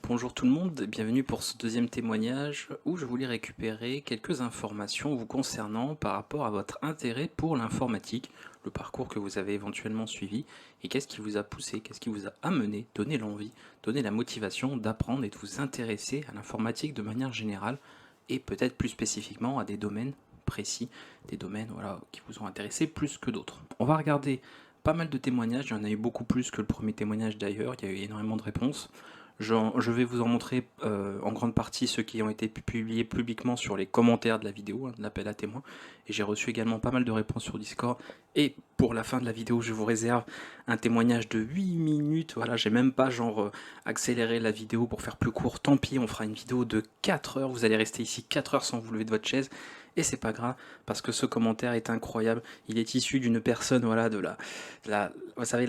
Bonjour tout le monde, bienvenue pour ce deuxième témoignage où je voulais récupérer quelques informations vous concernant par rapport à votre intérêt pour l'informatique, le parcours que vous avez éventuellement suivi et qu'est-ce qui vous a poussé, qu'est-ce qui vous a amené, donné l'envie, donné la motivation d'apprendre et de vous intéresser à l'informatique de manière générale et peut-être plus spécifiquement à des domaines précis, des domaines qui vous ont intéressé plus que d'autres. On va regarder pas mal de témoignages, il y en a eu beaucoup plus que le premier témoignage d'ailleurs, il y a eu énormément de réponses. Je vais vous en montrer en grande partie ceux qui ont été publiés publiquement sur les commentaires de la vidéo, de l'appel à témoins. Et j'ai reçu également pas mal de réponses sur Discord. Et pour la fin de la vidéo, je vous réserve un témoignage de 8 minutes. Voilà, j'ai même pas accéléré la vidéo pour faire plus court. Tant pis, on fera une vidéo de 4 heures. Vous allez rester ici 4 heures sans vous lever de votre chaise. Et c'est pas grave, parce que ce commentaire est incroyable. Il est issu d'une personne, vous savez,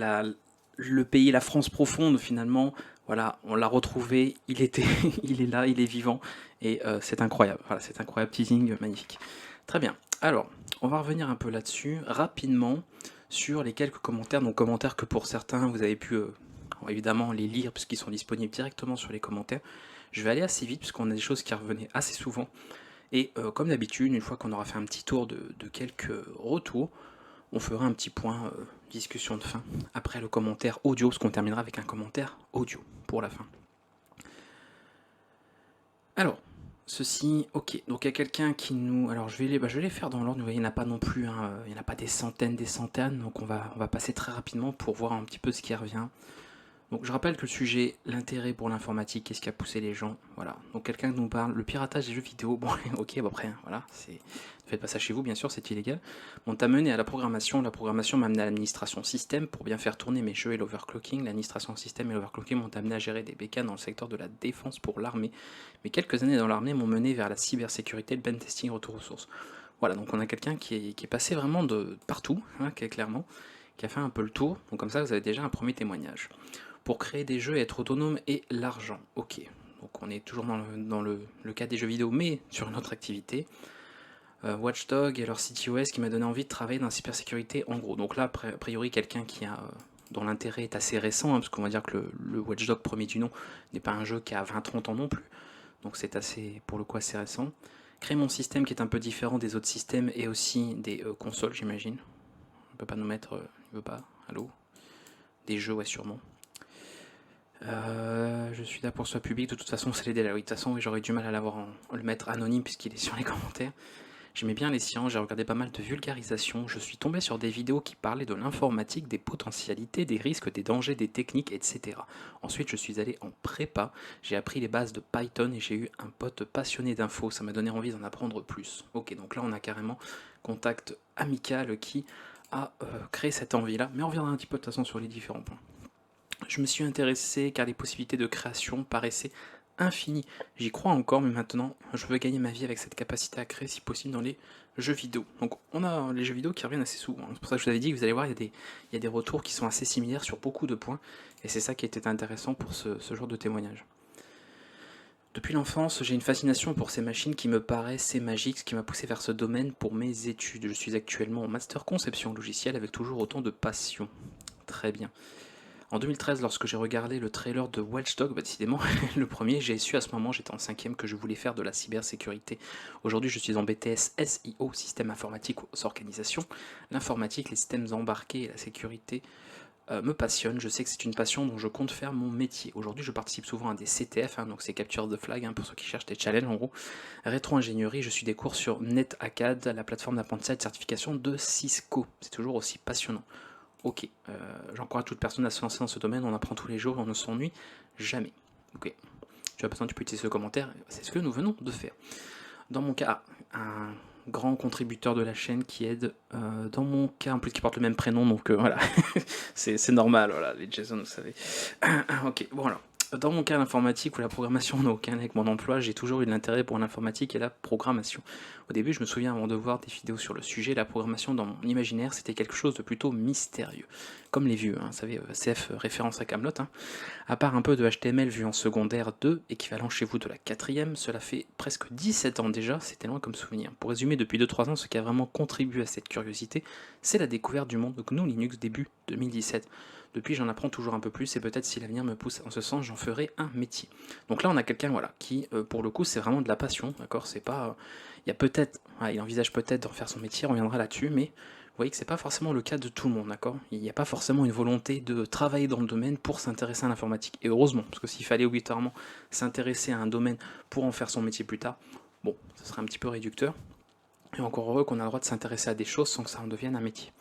le pays, la France profonde finalement. Voilà, on l'a retrouvé, il était, il est là, il est vivant, et c'est incroyable. Voilà, c'est incroyable, teasing magnifique. Très bien. Alors, on va revenir un peu là-dessus rapidement sur les quelques commentaires. Donc commentaires que pour certains vous avez pu évidemment les lire puisqu'ils sont disponibles directement sur les commentaires. Je vais aller assez vite puisqu'on a des choses qui revenaient assez souvent. Et comme d'habitude, une fois qu'on aura fait un petit tour de quelques retours, on fera un petit point discussion de fin après le commentaire audio, parce qu'on terminera avec un commentaire audio pour la fin. Alors, ceci, ok, donc il y a quelqu'un qui nous... Alors je vais les faire dans l'ordre, vous voyez, il n'y en a pas non plus, hein, il n'y en a pas des centaines, donc on va passer très rapidement pour voir un petit peu ce qui revient. Donc je rappelle que le sujet, l'intérêt pour l'informatique, qu'est-ce qui a poussé les gens, voilà. Donc quelqu'un nous parle, le piratage des jeux vidéo, bon ok, bon après, voilà, ne faites pas ça chez vous, bien sûr, c'est illégal. On t'a mené à la programmation m'a amené à l'administration système pour bien faire tourner mes jeux et l'overclocking. L'administration système et l'overclocking m'ont amené à gérer des bécanes dans le secteur de la défense pour l'armée. Mais quelques années dans l'armée m'ont mené vers la cybersécurité, le pentesting, retour aux sources. Voilà, donc on a quelqu'un qui est passé vraiment de partout, hein, clairement, qui a fait un peu le tour. Donc comme ça, vous avez déjà un premier témoignage. Pour créer des jeux et être autonome et l'argent. Ok, donc on est toujours dans le cas des jeux vidéo, mais sur une autre activité. Watchdog et leur CTOS qui m'a donné envie de travailler dans la cybersécurité en gros. Donc là, a priori, quelqu'un dont l'intérêt est assez récent, hein, parce qu'on va dire que le Watchdog premier du nom n'est pas un jeu qui a 20-30 ans non plus. Donc c'est assez, pour le coup, assez récent. Créer mon système qui est un peu différent des autres systèmes et aussi des consoles, j'imagine. On peut pas nous mettre... il veut pas, allô. Des jeux, ouais, sûrement. Je suis là pour ce public, de toute façon c'est les délais. Oui, de toute façon oui, j'aurais du mal à le mettre anonyme puisqu'il est sur les commentaires. J'aimais bien les sciences, j'ai regardé pas mal de vulgarisation, je suis tombé sur des vidéos qui parlaient de l'informatique, des potentialités, des risques, des dangers, des techniques, etc. Ensuite je suis allé en prépa, j'ai appris les bases de Python et j'ai eu un pote passionné d'infos, ça m'a donné envie d'en apprendre plus. Ok, donc là on a carrément contact amical qui a créé cette envie-là, mais on reviendra un petit peu de toute façon sur les différents points. Je me suis intéressé car les possibilités de création paraissaient infinies. J'y crois encore, mais maintenant, je veux gagner ma vie avec cette capacité à créer, si possible, dans les jeux vidéo. Donc, on a les jeux vidéo qui reviennent assez souvent. C'est pour ça que je vous avais dit que vous allez voir, il y a des retours qui sont assez similaires sur beaucoup de points, et c'est ça qui était intéressant pour ce genre de témoignage. Depuis l'enfance, j'ai une fascination pour ces machines qui me paraissaient magiques, ce qui m'a poussé vers ce domaine pour mes études. Je suis actuellement en master conception logicielle avec toujours autant de passion. Très bien. En 2013, lorsque j'ai regardé le trailer de Watchdog, décidément, le premier, j'ai su à ce moment, j'étais en 5ème, que je voulais faire de la cybersécurité. Aujourd'hui, je suis en BTS SIO, système informatique aux organisations. L'informatique, les systèmes embarqués et la sécurité me passionnent. Je sais que c'est une passion dont je compte faire mon métier. Aujourd'hui, je participe souvent à des CTF, donc c'est Capture the Flag, pour ceux qui cherchent des challenges en gros. Rétro-ingénierie, je suis des cours sur NetAcad, la plateforme d'apprentissage de certification de Cisco. C'est toujours aussi passionnant. Ok, j'encourage toute personne à se lancer dans ce domaine, on apprend tous les jours, on ne s'ennuie jamais. Ok, tu as besoin, tu peux utiliser ce commentaire, c'est ce que nous venons de faire. Dans mon cas, un grand contributeur de la chaîne qui aide, dans mon cas, en plus qui porte le même prénom, donc voilà, c'est normal, voilà, les Jason, vous savez. Ok, bon alors. Dans mon cas, l'informatique ou la programmation n'a aucun lien avec mon emploi, j'ai toujours eu de l'intérêt pour l'informatique et la programmation. Au début, je me souviens avant de voir des vidéos sur le sujet, la programmation dans mon imaginaire, c'était quelque chose de plutôt mystérieux. Comme les vieux, vous savez, CF référence à Camelot. À part un peu de HTML vu en secondaire 2, équivalent chez vous de la 4ème, cela fait presque 17 ans déjà, c'était loin comme souvenir. Pour résumer, depuis 2-3 ans, ce qui a vraiment contribué à cette curiosité, c'est la découverte du monde GNU Linux début 2017. Depuis, j'en apprends toujours un peu plus et peut-être si l'avenir me pousse en ce sens, j'en ferai un métier. Donc là, on a quelqu'un voilà, qui, pour le coup, c'est vraiment de la passion, d'accord. C'est pas, il y a peut-être, voilà, il envisage peut-être d'en faire son métier, on reviendra là-dessus, mais vous voyez que c'est pas forcément le cas de tout le monde, d'accord. Il n'y a pas forcément une volonté de travailler dans le domaine pour s'intéresser à l'informatique. Et heureusement, parce que s'il fallait obligatoirement s'intéresser à un domaine pour en faire son métier plus tard, bon, ce serait un petit peu réducteur. Et encore heureux qu'on a le droit de s'intéresser à des choses sans que ça en devienne un métier.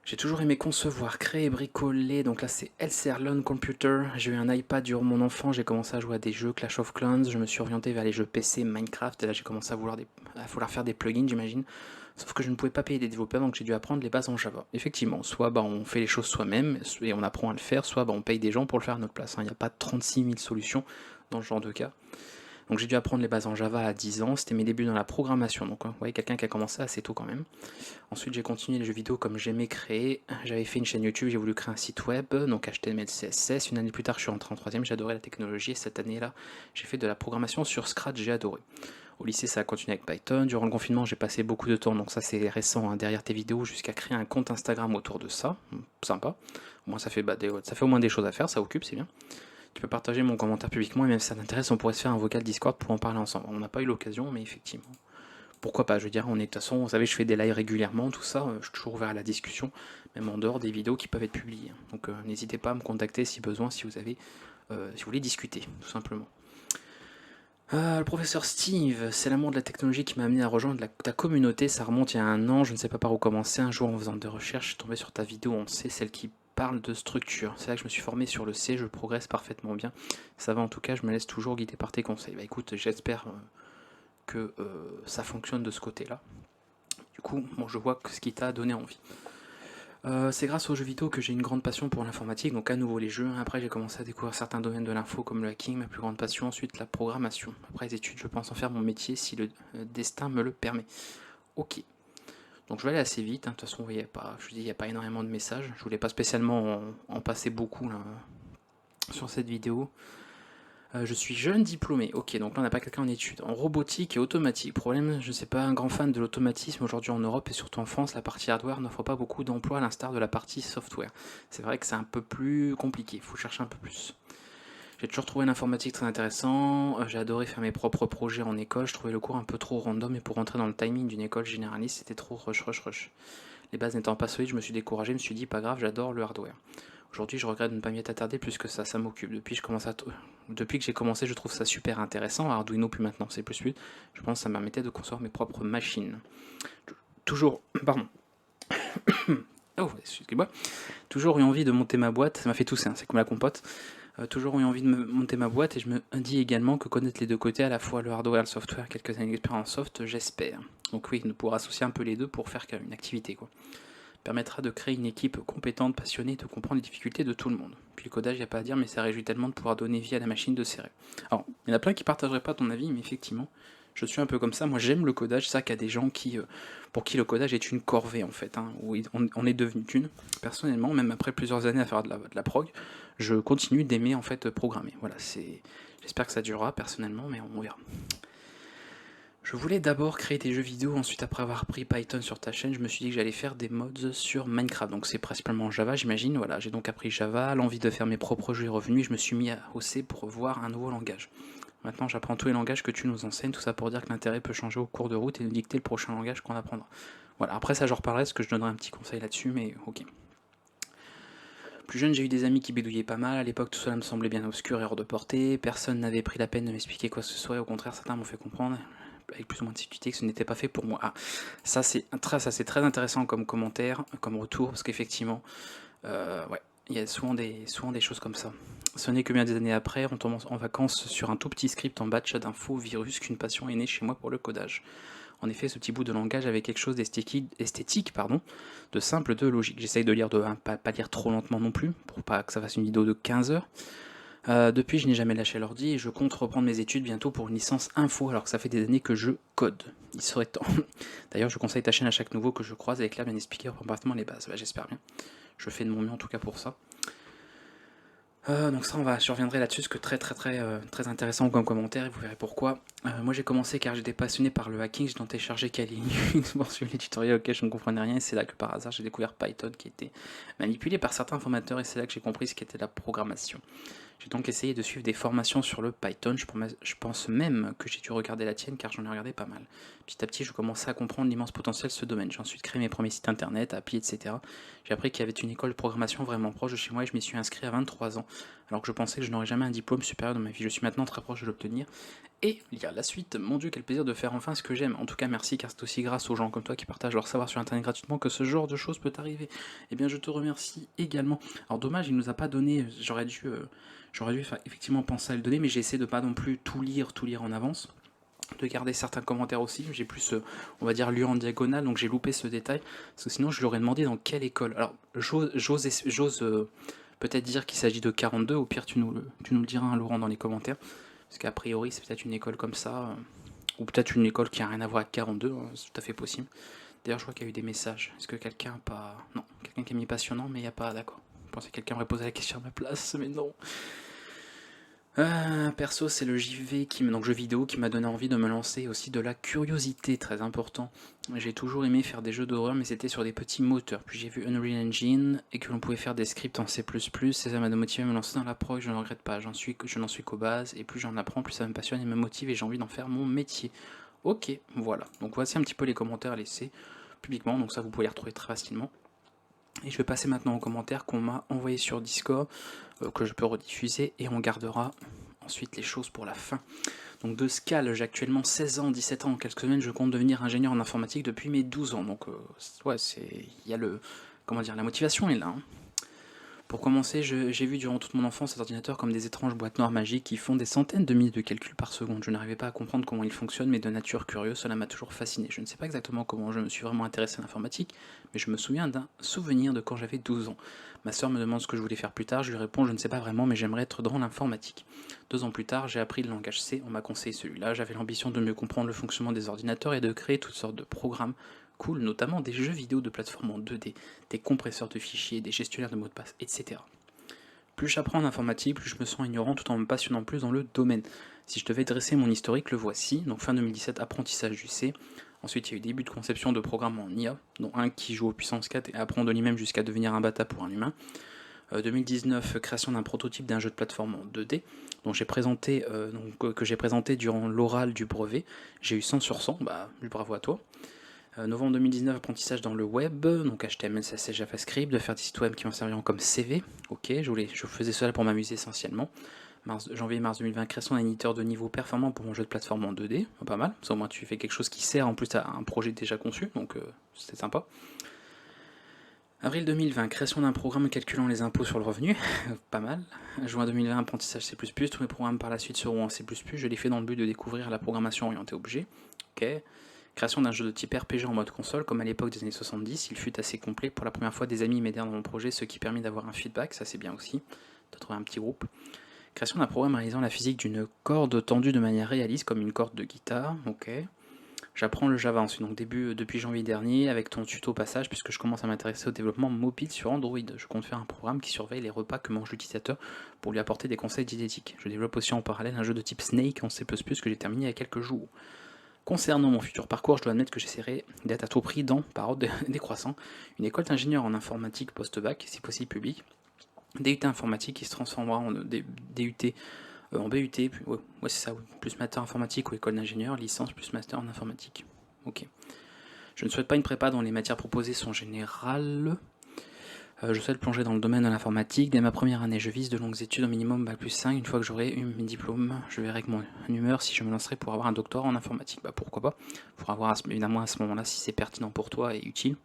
J'ai toujours aimé concevoir, créer, bricoler, donc là c'est LCR Learn Computer. J'ai eu un iPad durant mon enfance, j'ai commencé à jouer à des jeux Clash of Clans, je me suis orienté vers les jeux PC, Minecraft, et là j'ai commencé à vouloir faire des plugins, j'imagine. Sauf que je ne pouvais pas payer des développeurs, donc j'ai dû apprendre les bases en Java. Effectivement, soit on fait les choses soi-même et on apprend à le faire, soit on paye des gens pour le faire à notre place. Il n'y a pas 36 000 solutions dans ce genre de cas. Donc j'ai dû apprendre les bases en Java à 10 ans, c'était mes débuts dans la programmation, donc vous voyez quelqu'un qui a commencé assez tôt quand même. Ensuite j'ai continué les jeux vidéo comme j'aimais créer, j'avais fait une chaîne YouTube, j'ai voulu créer un site web, donc HTML, CSS, une année plus tard je suis rentré en troisième, j'ai adoré la technologie et cette année là j'ai fait de la programmation sur Scratch, j'ai adoré. Au lycée ça a continué avec Python, durant le confinement j'ai passé beaucoup de temps, donc ça c'est récent hein, derrière tes vidéos, jusqu'à créer un compte Instagram autour de ça, sympa, au moins ça fait au moins des choses à faire, ça occupe, c'est bien. Tu peux partager mon commentaire publiquement et même si ça t'intéresse, on pourrait se faire un vocal Discord pour en parler ensemble. On n'a pas eu l'occasion, mais effectivement, pourquoi pas. Je veux dire, on est de toute façon, vous savez, je fais des lives régulièrement, tout ça, je suis toujours ouvert à la discussion, même en dehors des vidéos qui peuvent être publiées. Donc n'hésitez pas à me contacter si besoin, si vous voulez discuter, tout simplement. Le professeur Steve, c'est l'amour de la technologie qui m'a amené à rejoindre ta communauté. Ça remonte il y a un an, je ne sais pas par où commencer. Un jour, en faisant des recherches, je suis tombé sur ta vidéo en C, celle qui parle de structure. C'est là que je me suis formé sur le C, je progresse parfaitement bien. Ça va en tout cas, je me laisse toujours guider par tes conseils. Bah écoute, j'espère que ça fonctionne de ce côté-là. Du coup, bon, je vois ce qui t'a donné envie. C'est grâce aux jeux vidéo que j'ai une grande passion pour l'informatique, donc à nouveau les jeux. Après j'ai commencé à découvrir certains domaines de l'info comme le hacking, ma plus grande passion, ensuite la programmation. Après les études, je pense en faire mon métier si le destin me le permet. Ok. Donc je vais aller assez vite, hein. De toute façon, il n'y a pas énormément de messages. Je voulais pas spécialement en passer beaucoup là, sur cette vidéo. Je suis jeune diplômé. Ok, donc là on n'a pas quelqu'un en études. En robotique et automatique. Problème, je ne sais pas un grand fan de l'automatisme aujourd'hui en Europe et surtout en France. La partie hardware n'offre pas beaucoup d'emplois à l'instar de la partie software. C'est vrai que c'est un peu plus compliqué, il faut chercher un peu plus. J'ai toujours trouvé l'informatique très intéressant. J'ai adoré faire mes propres projets en école. Je trouvais le cours un peu trop random et pour rentrer dans le timing d'une école généraliste, c'était trop rush. Les bases n'étant pas solides, je me suis découragé, je me suis dit pas grave, j'adore le hardware. Aujourd'hui, je regrette de ne pas m'y être attardé plus que ça m'occupe. Depuis que j'ai commencé, je trouve ça super intéressant. Arduino, puis maintenant C++, je pense que ça me permettait de concevoir mes propres machines. Toujours, pardon. Oh, excusez-moi. Toujours eu envie de monter ma boîte, ça m'a fait tousser, hein, c'est comme la compote. Toujours eu envie de monter ma boîte et je me dis également que connaître les deux côtés, à la fois le hardware et le software, quelques années d'expérience soft, j'espère. Donc oui, de pouvoir associer un peu les deux pour faire une activité, quoi. Permettra de créer une équipe compétente, passionnée, et de comprendre les difficultés de tout le monde. Puis le codage, il n'y a pas à dire, mais ça réjouit tellement de pouvoir donner vie à la machine de ses rêves. Alors, il y en a plein qui ne partageraient pas ton avis, mais effectivement, je suis un peu comme ça. Moi, j'aime le codage. C'est ça qu'il y a des gens pour qui le codage est une corvée, en fait. Hein, où on est devenu une. Personnellement, même après plusieurs années à faire de la prog, je continue d'aimer, en fait, programmer. Voilà, j'espère que ça durera, personnellement, mais on verra. Je voulais d'abord créer des jeux vidéo, ensuite après avoir appris Python sur ta chaîne, je me suis dit que j'allais faire des mods sur Minecraft, donc c'est principalement Java j'imagine, voilà, j'ai donc appris Java, l'envie de faire mes propres jeux est revenue, et je me suis mis au C pour voir un nouveau langage. Maintenant j'apprends tous les langages que tu nous enseignes, tout ça pour dire que l'intérêt peut changer au cours de route et nous dicter le prochain langage qu'on apprendra. Voilà, après ça j'en reparlerai, parce que je donnerai un petit conseil là-dessus, mais ok. Plus jeune, j'ai eu des amis qui bidouillaient pas mal, à l'époque tout cela me semblait bien obscur et hors de portée, personne n'avait pris la peine de m'expliquer quoi que ce soit, au contraire certains m'ont fait comprendre avec plus ou moins de subtilité que ce n'était pas fait pour moi. Ah, ça c'est très intéressant comme commentaire, comme retour, parce qu'effectivement, ouais, il y a souvent des choses comme ça. Ce n'est que bien des années après, on tombe en vacances sur un tout petit script en batch d'un faux virus qu'une passion est née chez moi pour le codage. En effet, ce petit bout de langage avait quelque chose d'esthétique, de simple, de logique. J'essaye de lire, pas lire trop lentement non plus, pour pas que ça fasse une vidéo de 15 heures. Depuis, je n'ai jamais lâché l'ordi et je compte reprendre mes études bientôt pour une licence info, alors que ça fait des années que je code. Il serait temps. D'ailleurs, je conseille ta chaîne à chaque nouveau que je croise avec l'air bien expliquer parfaitement les bases. Bah, j'espère bien. Je fais de mon mieux en tout cas pour ça. Donc ça, je reviendrai là-dessus, parce que très intéressant comme commentaire, et vous verrez pourquoi. Moi j'ai commencé car j'étais passionné par le hacking, j'ai téléchargé Kali Linux pour suivre les tutoriels auxquels je ne comprenais rien, et c'est là que par hasard j'ai découvert Python qui était manipulé par certains formateurs, et c'est là que j'ai compris ce qu'était la programmation. J'ai donc essayé de suivre des formations sur le Python, je pense même que j'ai dû regarder la tienne car j'en ai regardé pas mal. Petit à petit je commençais à comprendre l'immense potentiel de ce domaine, j'ai ensuite créé mes premiers sites internet, applis, etc. J'ai appris qu'il y avait une école de programmation vraiment proche de chez moi et je m'y suis inscrit à 23 ans, alors que je pensais que je n'aurais jamais un diplôme supérieur dans ma vie. Je suis maintenant très proche de l'obtenir et lire la suite. Mon Dieu, quel plaisir de faire enfin ce que j'aime. En tout cas, merci, car c'est aussi grâce aux gens comme toi qui partagent leur savoir sur internet gratuitement que ce genre de choses peut arriver. Eh bien, je te remercie également. Alors dommage, il nous a pas donné, j'aurais dû effectivement penser à le donner, mais j'ai essayé de pas non plus tout lire en avance, de garder certains commentaires aussi. J'ai plus, on va dire, lu en diagonale, donc j'ai loupé ce détail, parce que sinon je lui aurais demandé dans quelle école. Alors j'ose peut-être dire qu'il s'agit de 42, au pire tu nous le diras, hein, Laurent, dans les commentaires, parce qu'a priori c'est peut-être une école comme ça, ou peut-être une école qui a rien à voir avec 42, hein, c'est tout à fait possible. D'ailleurs je vois qu'il y a eu des messages. Est-ce que quelqu'un a pas... Non, quelqu'un qui a mis passionnant, mais il n'y a pas... D'accord. Je pensais que quelqu'un aurait posé la question à ma place, mais non. Perso, c'est le JV donc jeu vidéo, qui m'a donné envie de me lancer, et aussi de la curiosité, très important. J'ai toujours aimé faire des jeux d'horreur, mais c'était sur des petits moteurs. Puis j'ai vu Unreal Engine et que l'on pouvait faire des scripts en C++, et ça m'a motivé à me lancer dans la prog. Je ne regrette pas, je n'en suis qu'aux bases, et plus j'en apprends, plus ça me passionne et me motive, et j'ai envie d'en faire mon métier. Ok, voilà. Donc voici un petit peu les commentaires laissés publiquement, donc ça vous pouvez les retrouver très facilement. Et je vais passer maintenant aux commentaires qu'on m'a envoyés sur Discord, que je peux rediffuser, et on gardera ensuite les choses pour la fin. Donc de Scal, j'ai actuellement 16 ans, 17 ans, en quelques semaines, je compte devenir ingénieur en informatique depuis mes 12 ans. Donc ouais, il y a la motivation est là, hein. Pour commencer, j'ai vu durant toute mon enfance ces ordinateurs comme des étranges boîtes noires magiques qui font des centaines de milliers de calculs par seconde. Je n'arrivais pas à comprendre comment ils fonctionnent, mais de nature curieuse, cela m'a toujours fasciné. Je ne sais pas exactement comment je me suis vraiment intéressé à l'informatique, mais je me souviens d'un souvenir de quand j'avais 12 ans. Ma soeur me demande ce que je voulais faire plus tard, je lui réponds je ne sais pas vraiment, mais j'aimerais être dans l'informatique. 2 ans plus tard, j'ai appris le langage C, on m'a conseillé celui-là, j'avais l'ambition de mieux comprendre le fonctionnement des ordinateurs et de créer toutes sortes de programmes cool, notamment des jeux vidéo de plateforme en 2D, des compresseurs de fichiers, des gestionnaires de mots de passe, etc. Plus j'apprends en informatique, plus je me sens ignorant tout en me passionnant plus dans le domaine. Si je devais dresser mon historique, le voici. Donc fin 2017, apprentissage du C. Ensuite, il y a eu début de conception de programmes en IA, dont un qui joue aux puissance 4 et apprend de lui-même jusqu'à devenir un bata pour un humain. 2019, création d'un prototype d'un jeu de plateforme en 2D, que j'ai présenté durant l'oral du brevet. J'ai eu 100 sur 100, bah bravo à toi. Novembre 2019, apprentissage dans le web, donc HTML, CSS, JavaScript, de faire des sites web qui m'ont servi comme CV. Ok, je faisais cela pour m'amuser essentiellement. Janvier-mars 2020, création d'un éditeur de niveau performant pour mon jeu de plateforme en 2D, pas mal. Ça, au moins tu fais quelque chose qui sert en plus à un projet déjà conçu, donc c'était sympa. Avril 2020, création d'un programme calculant les impôts sur le revenu, pas mal. Juin 2020, apprentissage C++, tous mes programmes par la suite seront en C++, je l'ai fait dans le but de découvrir la programmation orientée objet. Ok. Création d'un jeu de type RPG en mode console, comme à l'époque des années 70, il fut assez complet. Pour la première fois, des amis m'aidèrent dans mon projet, ce qui permet d'avoir un feedback, ça c'est bien aussi, de trouver un petit groupe. Création d'un programme réalisant la physique d'une corde tendue de manière réaliste, comme une corde de guitare, ok. J'apprends le Java ensuite, donc depuis janvier dernier, avec ton tuto passage, puisque je commence à m'intéresser au développement mobile sur Android. Je compte faire un programme qui surveille les repas que mange l'utilisateur pour lui apporter des conseils diététiques. Je développe aussi en parallèle un jeu de type Snake en C++ que j'ai terminé il y a quelques jours. Concernant mon futur parcours, je dois admettre que j'essaierai d'être à tout prix dans, par ordre décroissant, une école d'ingénieur en informatique post-bac, si possible publique, DUT informatique qui se transformera en DUT en BUT, ouais, c'est ça, plus master informatique ou école d'ingénieur, licence plus master en informatique. Ok. Je ne souhaite pas une prépa dont les matières proposées sont générales. Je souhaite plonger dans le domaine de l'informatique. Dès ma première année, je vise de longues études, au minimum bac plus 5. Une fois que j'aurai eu mes diplômes, je verrai avec mon humeur si je me lancerai pour avoir un doctorat en informatique. Bah pourquoi pas. Il faudra voir évidemment à ce moment-là si c'est pertinent pour toi et utile.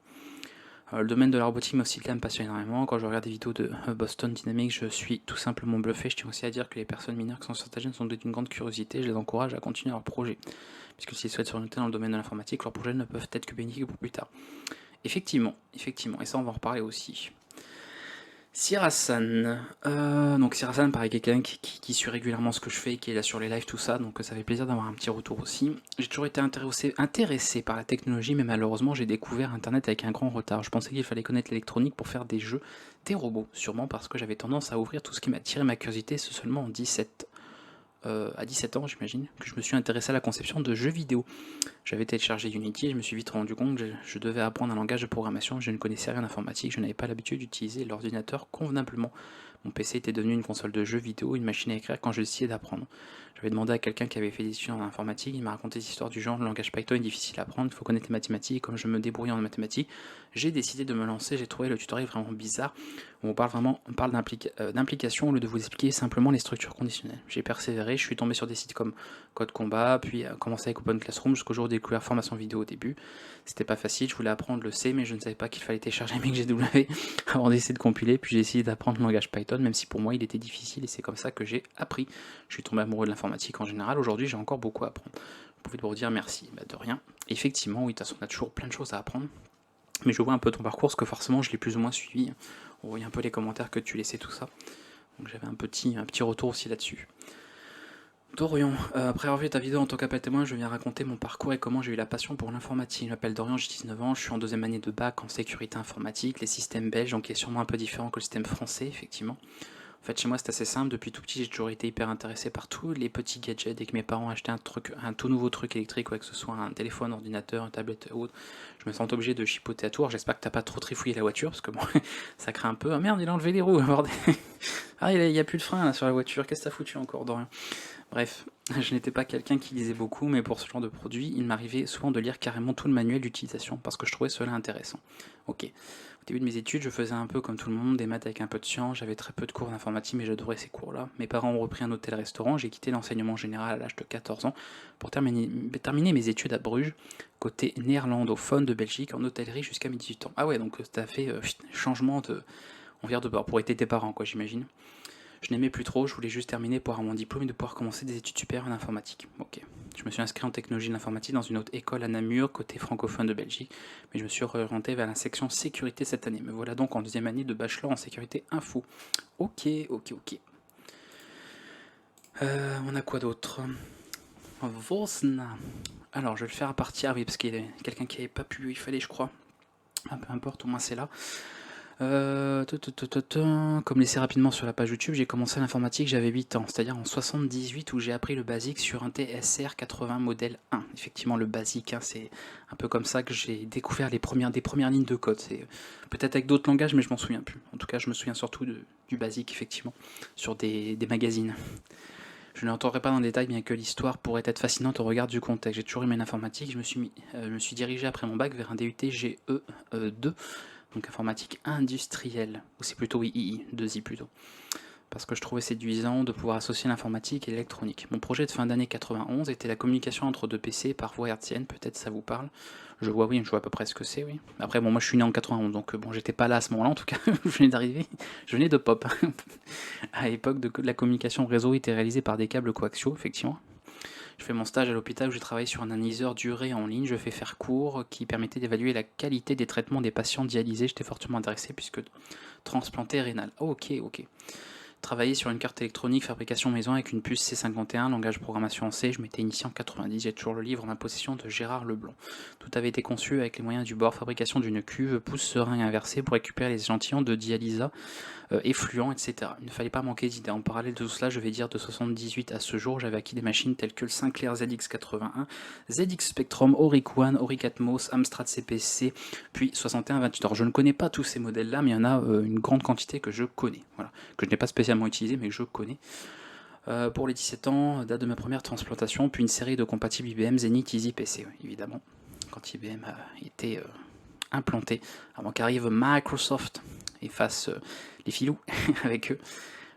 Le domaine de la robotique me passionne énormément. Quand je regarde des vidéos de Boston Dynamics, je suis tout simplement bluffé. Je tiens aussi à dire que les personnes mineures qui sont stagènes sont d'une grande curiosité. Je les encourage à continuer leur projet. Puisque s'ils souhaitent s'orienter dans le domaine de l'informatique, leurs projets ne peuvent être que bénéfiques pour plus tard. Effectivement, et ça on va en reparler aussi. Sirasan. Donc Sirasan, pareil, quelqu'un qui suit régulièrement ce que je fais, qui est là sur les lives, tout ça, donc ça fait plaisir d'avoir un petit retour aussi. J'ai toujours été intéressé par la technologie, mais malheureusement j'ai découvert Internet avec un grand retard. Je pensais qu'il fallait connaître l'électronique pour faire des jeux, des robots, sûrement parce que j'avais tendance à ouvrir tout ce qui m'attirait ma curiosité, c'est seulement à 17 ans, j'imagine, que je me suis intéressé à la conception de jeux vidéo. J'avais téléchargé Unity et je me suis vite rendu compte que je devais apprendre un langage de programmation, je ne connaissais rien d'informatique, je n'avais pas l'habitude d'utiliser l'ordinateur convenablement. Mon PC était devenu une console de jeux vidéo, une machine à écrire quand je essayais d'apprendre. J'avais demandé à quelqu'un qui avait fait des études en informatique, il m'a raconté des histoires du genre, le langage Python est difficile à apprendre, il faut connaître les mathématiques, et comme je me débrouillais en mathématiques, j'ai décidé de me lancer, j'ai trouvé le tutoriel vraiment bizarre, où on parle d'implication au lieu de vous expliquer simplement les structures conditionnelles. J'ai persévéré, je suis tombé sur des sites comme Code Combat, puis commencé avec Open Classroom jusqu'au jour où j'ai découvert formation vidéo au début. C'était pas facile, je voulais apprendre le C, mais je ne savais pas qu'il fallait télécharger MixGW avant d'essayer de compiler, puis j'ai essayé d'apprendre le langage Python, même si pour moi il était difficile, et c'est comme ça que j'ai appris. Je suis tombé amoureux de l'informatique en général, aujourd'hui j'ai encore beaucoup à apprendre. Vous pouvez vous dire merci, bah de rien. Effectivement, oui, de toute façon on a toujours plein de choses à apprendre, mais je vois un peu ton parcours, parce que forcément je l'ai plus ou moins suivi. On voyait un peu les commentaires que tu laissais, tout ça. Donc j'avais un petit retour aussi là-dessus. Dorian, après avoir vu ta vidéo en tant qu'appel témoin, je viens raconter mon parcours et comment j'ai eu la passion pour l'informatique. Je m'appelle Dorian, j'ai 19 ans, je suis en deuxième année de bac en sécurité informatique, les systèmes belges, donc qui est sûrement un peu différent que le système français, effectivement. En fait, chez moi, c'est assez simple. Depuis tout petit, j'ai toujours été hyper intéressé par tous les petits gadgets. Dès que mes parents achetaient un tout nouveau truc électrique, ouais, que ce soit un téléphone, ordinateur, une tablette ou autre, je me sens obligé de chipoter à tout. J'espère que t'as pas trop trifouillé la voiture, parce que bon, ça craint un peu. Ah merde, il a enlevé les roues, bordel. Ah, il y a plus de frein là sur la voiture. Qu'est-ce que t'as foutu encore, Dorian? Bref, je n'étais pas quelqu'un qui lisait beaucoup, mais pour ce genre de produit, il m'arrivait souvent de lire carrément tout le manuel d'utilisation, parce que je trouvais cela intéressant. Ok. Au début de mes études, je faisais un peu comme tout le monde, des maths avec un peu de science, j'avais très peu de cours d'informatique, mais j'adorais ces cours-là. Mes parents ont repris un hôtel-restaurant, j'ai quitté l'enseignement général à l'âge de 14 ans pour terminer mes études à Bruges, côté néerlandophone de Belgique, en hôtellerie jusqu'à mes 18 ans. Ah ouais, donc t'as fait changement de... On vient de bord, pour aider tes parents, quoi, j'imagine. Je n'aimais plus trop, je voulais juste terminer pour avoir mon diplôme et de pouvoir commencer des études supérieures en informatique. Ok. Je me suis inscrit en technologie de l'informatique dans une autre école à Namur, côté francophone de Belgique, mais je me suis orienté vers la section sécurité cette année. Me voilà donc en deuxième année de bachelor en sécurité info. Ok, ok, ok. On a quoi d'autre? Vosna. Alors, je vais le faire à partir, oui, parce qu'il y a quelqu'un qui n'avait pas pu, il fallait, je crois. Ah, peu importe, au moins c'est là. Comme laissé rapidement sur la page YouTube, j'ai commencé l'informatique, j'avais 8 ans, c'est-à-dire en 78 où j'ai appris le basique sur un TSR 80 modèle 1. Effectivement, le basique, hein, c'est un peu comme ça que j'ai découvert des premières lignes de code. C'est peut-être avec d'autres langages, mais je m'en souviens plus. En tout cas, je me souviens surtout du basique, effectivement, sur des magazines. Je ne rentrerai pas dans le détail, bien que l'histoire pourrait être fascinante au regard du contexte. J'ai toujours aimé l'informatique, je me suis dirigé après mon bac vers un DUT GE2, donc informatique industrielle, ou c'est plutôt II, 2I plutôt, parce que je trouvais séduisant de pouvoir associer l'informatique et l'électronique. Mon projet de fin d'année 91 était la communication entre deux PC par voie hertzienne, peut-être ça vous parle. Je vois, oui, je vois à peu près ce que c'est, oui. Après, bon, moi je suis né en 91, donc bon, j'étais pas là à ce moment-là, en tout cas, je venais d'arriver, je venais de pop. À l'époque, la communication réseau était réalisée par des câbles coaxiaux, effectivement. Je fais mon stage à l'hôpital où j'ai travaillé sur un analyseur d'urée en ligne. Je fais faire cours qui permettait d'évaluer la qualité des traitements des patients dialysés. J'étais fortement intéressé puisque transplanté rénal. Oh, ok, ok. Travailler sur une carte électronique, fabrication maison avec une puce C51, langage de programmation en C. Je m'étais initié en 90. J'ai toujours le livre en ma possession de Gérard Leblanc. Tout avait été conçu avec les moyens du bord. Fabrication d'une cuve, pouce seringue inversé pour récupérer les échantillons de dialysa effluents, etc. Il ne fallait pas manquer d'idées. En parallèle de tout cela, je vais dire de 78 à ce jour, j'avais acquis des machines telles que le Sinclair ZX81, ZX Spectrum, Auric One, Auric Atmos, Amstrad CPC, puis 6128. Alors je ne connais pas tous ces modèles-là, mais il y en a une grande quantité que je connais, voilà, que je n'ai pas spécialement utilisé, mais que je connais. Pour les 17 ans, date de ma première transplantation, puis une série de compatibles IBM Zenith Easy PC, évidemment, quand IBM a été implanté, avant qu'arrive Microsoft et fasse les filous avec eux.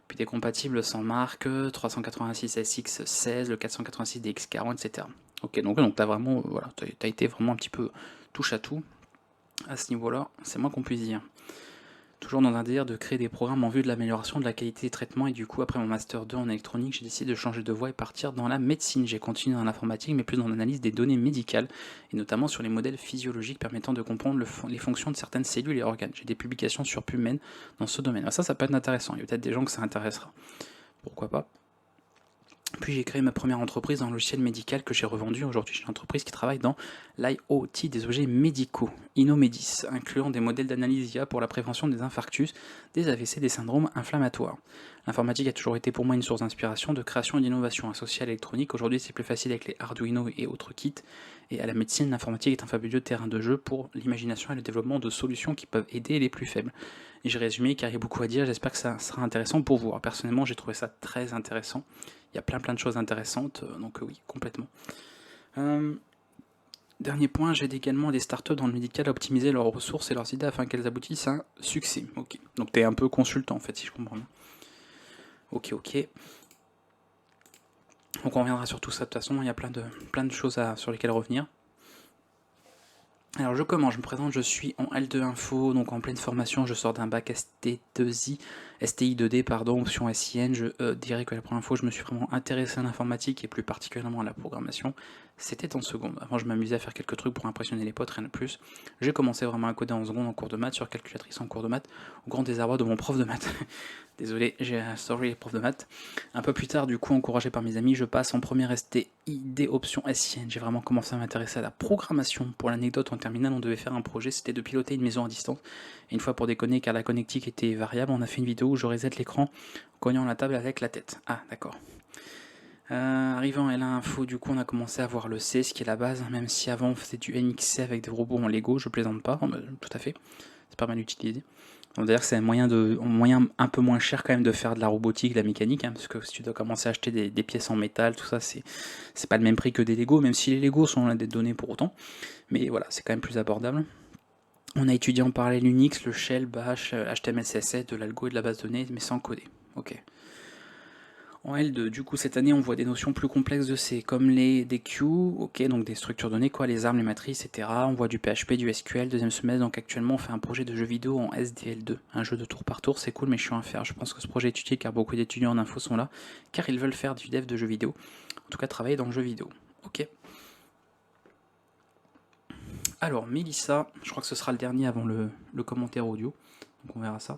Puis des compatibles sans marque, 386 SX16, le 486 DX40, etc. Ok, donc t'as vraiment, voilà, t'as été vraiment un petit peu touche à tout à ce niveau-là, c'est moins qu'on puisse dire. toujours dans un délire de créer des programmes en vue de l'amélioration de la qualité des traitements, et du coup après mon master 2 en électronique, j'ai décidé de changer de voie et partir dans la médecine. J'ai continué dans l'informatique mais plus dans l'analyse des données médicales, et notamment sur les modèles physiologiques permettant de comprendre les fonctions de certaines cellules et organes. J'ai des publications sur PubMed dans ce domaine. Alors ça peut être intéressant, il y a peut-être des gens que ça intéressera. Pourquoi pas. Puis j'ai créé ma première entreprise dans le logiciel médical que j'ai revendu. Aujourd'hui, j'ai une entreprise qui travaille dans l'IoT des objets médicaux, Inomedis, incluant des modèles d'analyse IA pour la prévention des infarctus, des AVC, des syndromes inflammatoires. L'informatique a toujours été pour moi une source d'inspiration, de création et d'innovation associée à l'électronique. Aujourd'hui, c'est plus facile avec les Arduino et autres kits. Et à la médecine, l'informatique est un fabuleux terrain de jeu pour l'imagination et le développement de solutions qui peuvent aider les plus faibles. Et j'ai résumé car il y a beaucoup à dire, j'espère que ça sera intéressant pour vous. Alors, personnellement, j'ai trouvé ça très intéressant. Il y a plein de choses intéressantes, donc oui, complètement. Dernier point, j'aide également des startups dans le médical à optimiser leurs ressources et leurs idées afin qu'elles aboutissent à un succès. Ok, donc tu es un peu consultant en fait, si je comprends bien. Ok. Donc on reviendra sur tout ça, de toute façon, il y a plein de choses sur lesquelles revenir. Alors je commence, je me présente, je suis en L2 Info, donc en pleine formation, je sors d'un bac STI 2D, option SIN. Je dirais que la première fois je me suis vraiment intéressé à l'informatique et plus particulièrement à la programmation, c'était en seconde. Avant je m'amusais à faire quelques trucs pour impressionner les potes, rien de plus. J'ai commencé vraiment à coder en seconde en cours de maths, sur calculatrice en cours de maths, au grand désarroi de mon prof de maths. Désolé, sorry les profs de maths. Un peu plus tard, du coup, encouragé par mes amis, je passe en première STID option SIN. J'ai vraiment commencé à m'intéresser à la programmation. Pour l'anecdote, en terminale, on devait faire un projet, c'était de piloter une maison à distance. Et une fois pour déconner, car la connectique était variable, on a fait une vidéo où je reset l'écran en cognant la table avec la tête. Ah, d'accord. Arrivant à L1 Info, du coup, on a commencé à voir le C, ce qui est la base, même si avant on faisait du NXC avec des robots en Lego, je plaisante pas, tout à fait, c'est pas mal utilisé. D'ailleurs, c'est un moyen un peu moins cher quand même de faire de la robotique, de la mécanique, parce que si tu dois commencer à acheter des pièces en métal, tout ça, c'est pas le même prix que des Lego, même si les Lego sont là des données pour autant. Mais voilà, c'est quand même plus abordable. On a étudié en parallèle Unix, le shell, bash, HTML, CSS, de l'algo et de la base de données, mais sans coder. Ok. En L2, du coup, cette année, on voit des notions plus complexes de C, comme des queues, ok, donc des structures données, quoi, les armes, les matrices, etc. On voit du PHP, du SQL, deuxième semestre, donc actuellement, on fait un projet de jeu vidéo en SDL2, un jeu de tour par tour, c'est cool, mais chiant à faire. Je pense que ce projet est utile car beaucoup d'étudiants en info sont là, car ils veulent faire du dev de jeux vidéo, en tout cas travailler dans le jeu vidéo. Ok. Alors, Mélissa, je crois que ce sera le dernier avant le commentaire audio, donc on verra ça.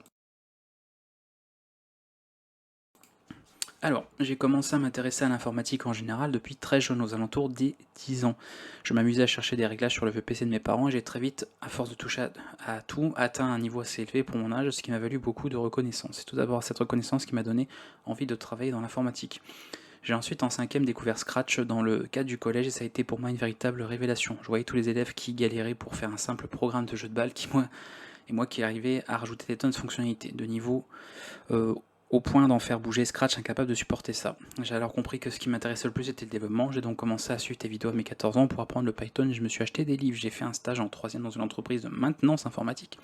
Alors, j'ai commencé à m'intéresser à l'informatique en général depuis très jeune, aux alentours des 10 ans. Je m'amusais à chercher des réglages sur le vieux PC de mes parents et j'ai très vite, à force de toucher à tout, atteint un niveau assez élevé pour mon âge, ce qui m'a valu beaucoup de reconnaissance. C'est tout d'abord cette reconnaissance qui m'a donné envie de travailler dans l'informatique. J'ai ensuite en 5ème découvert Scratch dans le cadre du collège et ça a été pour moi une véritable révélation. Je voyais tous les élèves qui galéraient pour faire un simple programme de jeu de balle et moi qui arrivais à rajouter des tonnes de fonctionnalités, de niveau au point d'en faire bouger Scratch, incapable de supporter ça. J'ai alors compris que ce qui m'intéressait le plus était le développement, j'ai donc commencé à suivre tes vidéos à mes 14 ans pour apprendre le Python et je me suis acheté des livres. J'ai fait un stage en 3ème dans une entreprise de maintenance informatique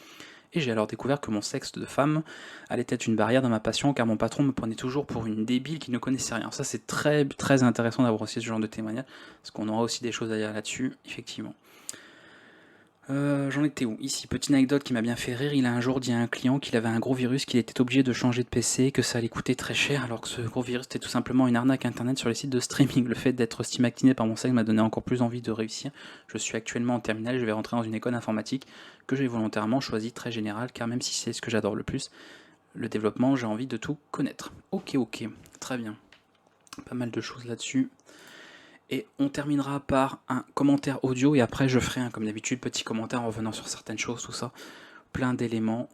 et j'ai alors découvert que mon sexe de femme allait être une barrière dans ma passion car mon patron me prenait toujours pour une débile qui ne connaissait rien. Ça c'est très intéressant d'avoir aussi ce genre de témoignage parce qu'on aura aussi des choses à dire là-dessus, effectivement. J'en étais où? Ici, petite anecdote qui m'a bien fait rire, il a un jour dit à un client qu'il avait un gros virus, qu'il était obligé de changer de PC, que ça allait coûter très cher, alors que ce gros virus était tout simplement une arnaque internet sur les sites de streaming. Le fait d'être stigmatisé par mon sexe m'a donné encore plus envie de réussir. Je suis actuellement en terminale et je vais rentrer dans une école informatique que j'ai volontairement choisie très générale, car même si c'est ce que j'adore le plus, le développement, j'ai envie de tout connaître. Ok, très bien. Pas mal de choses là-dessus. Et on terminera par un commentaire audio et après je ferai comme d'habitude petit commentaire en revenant sur certaines choses, tout ça, plein d'éléments,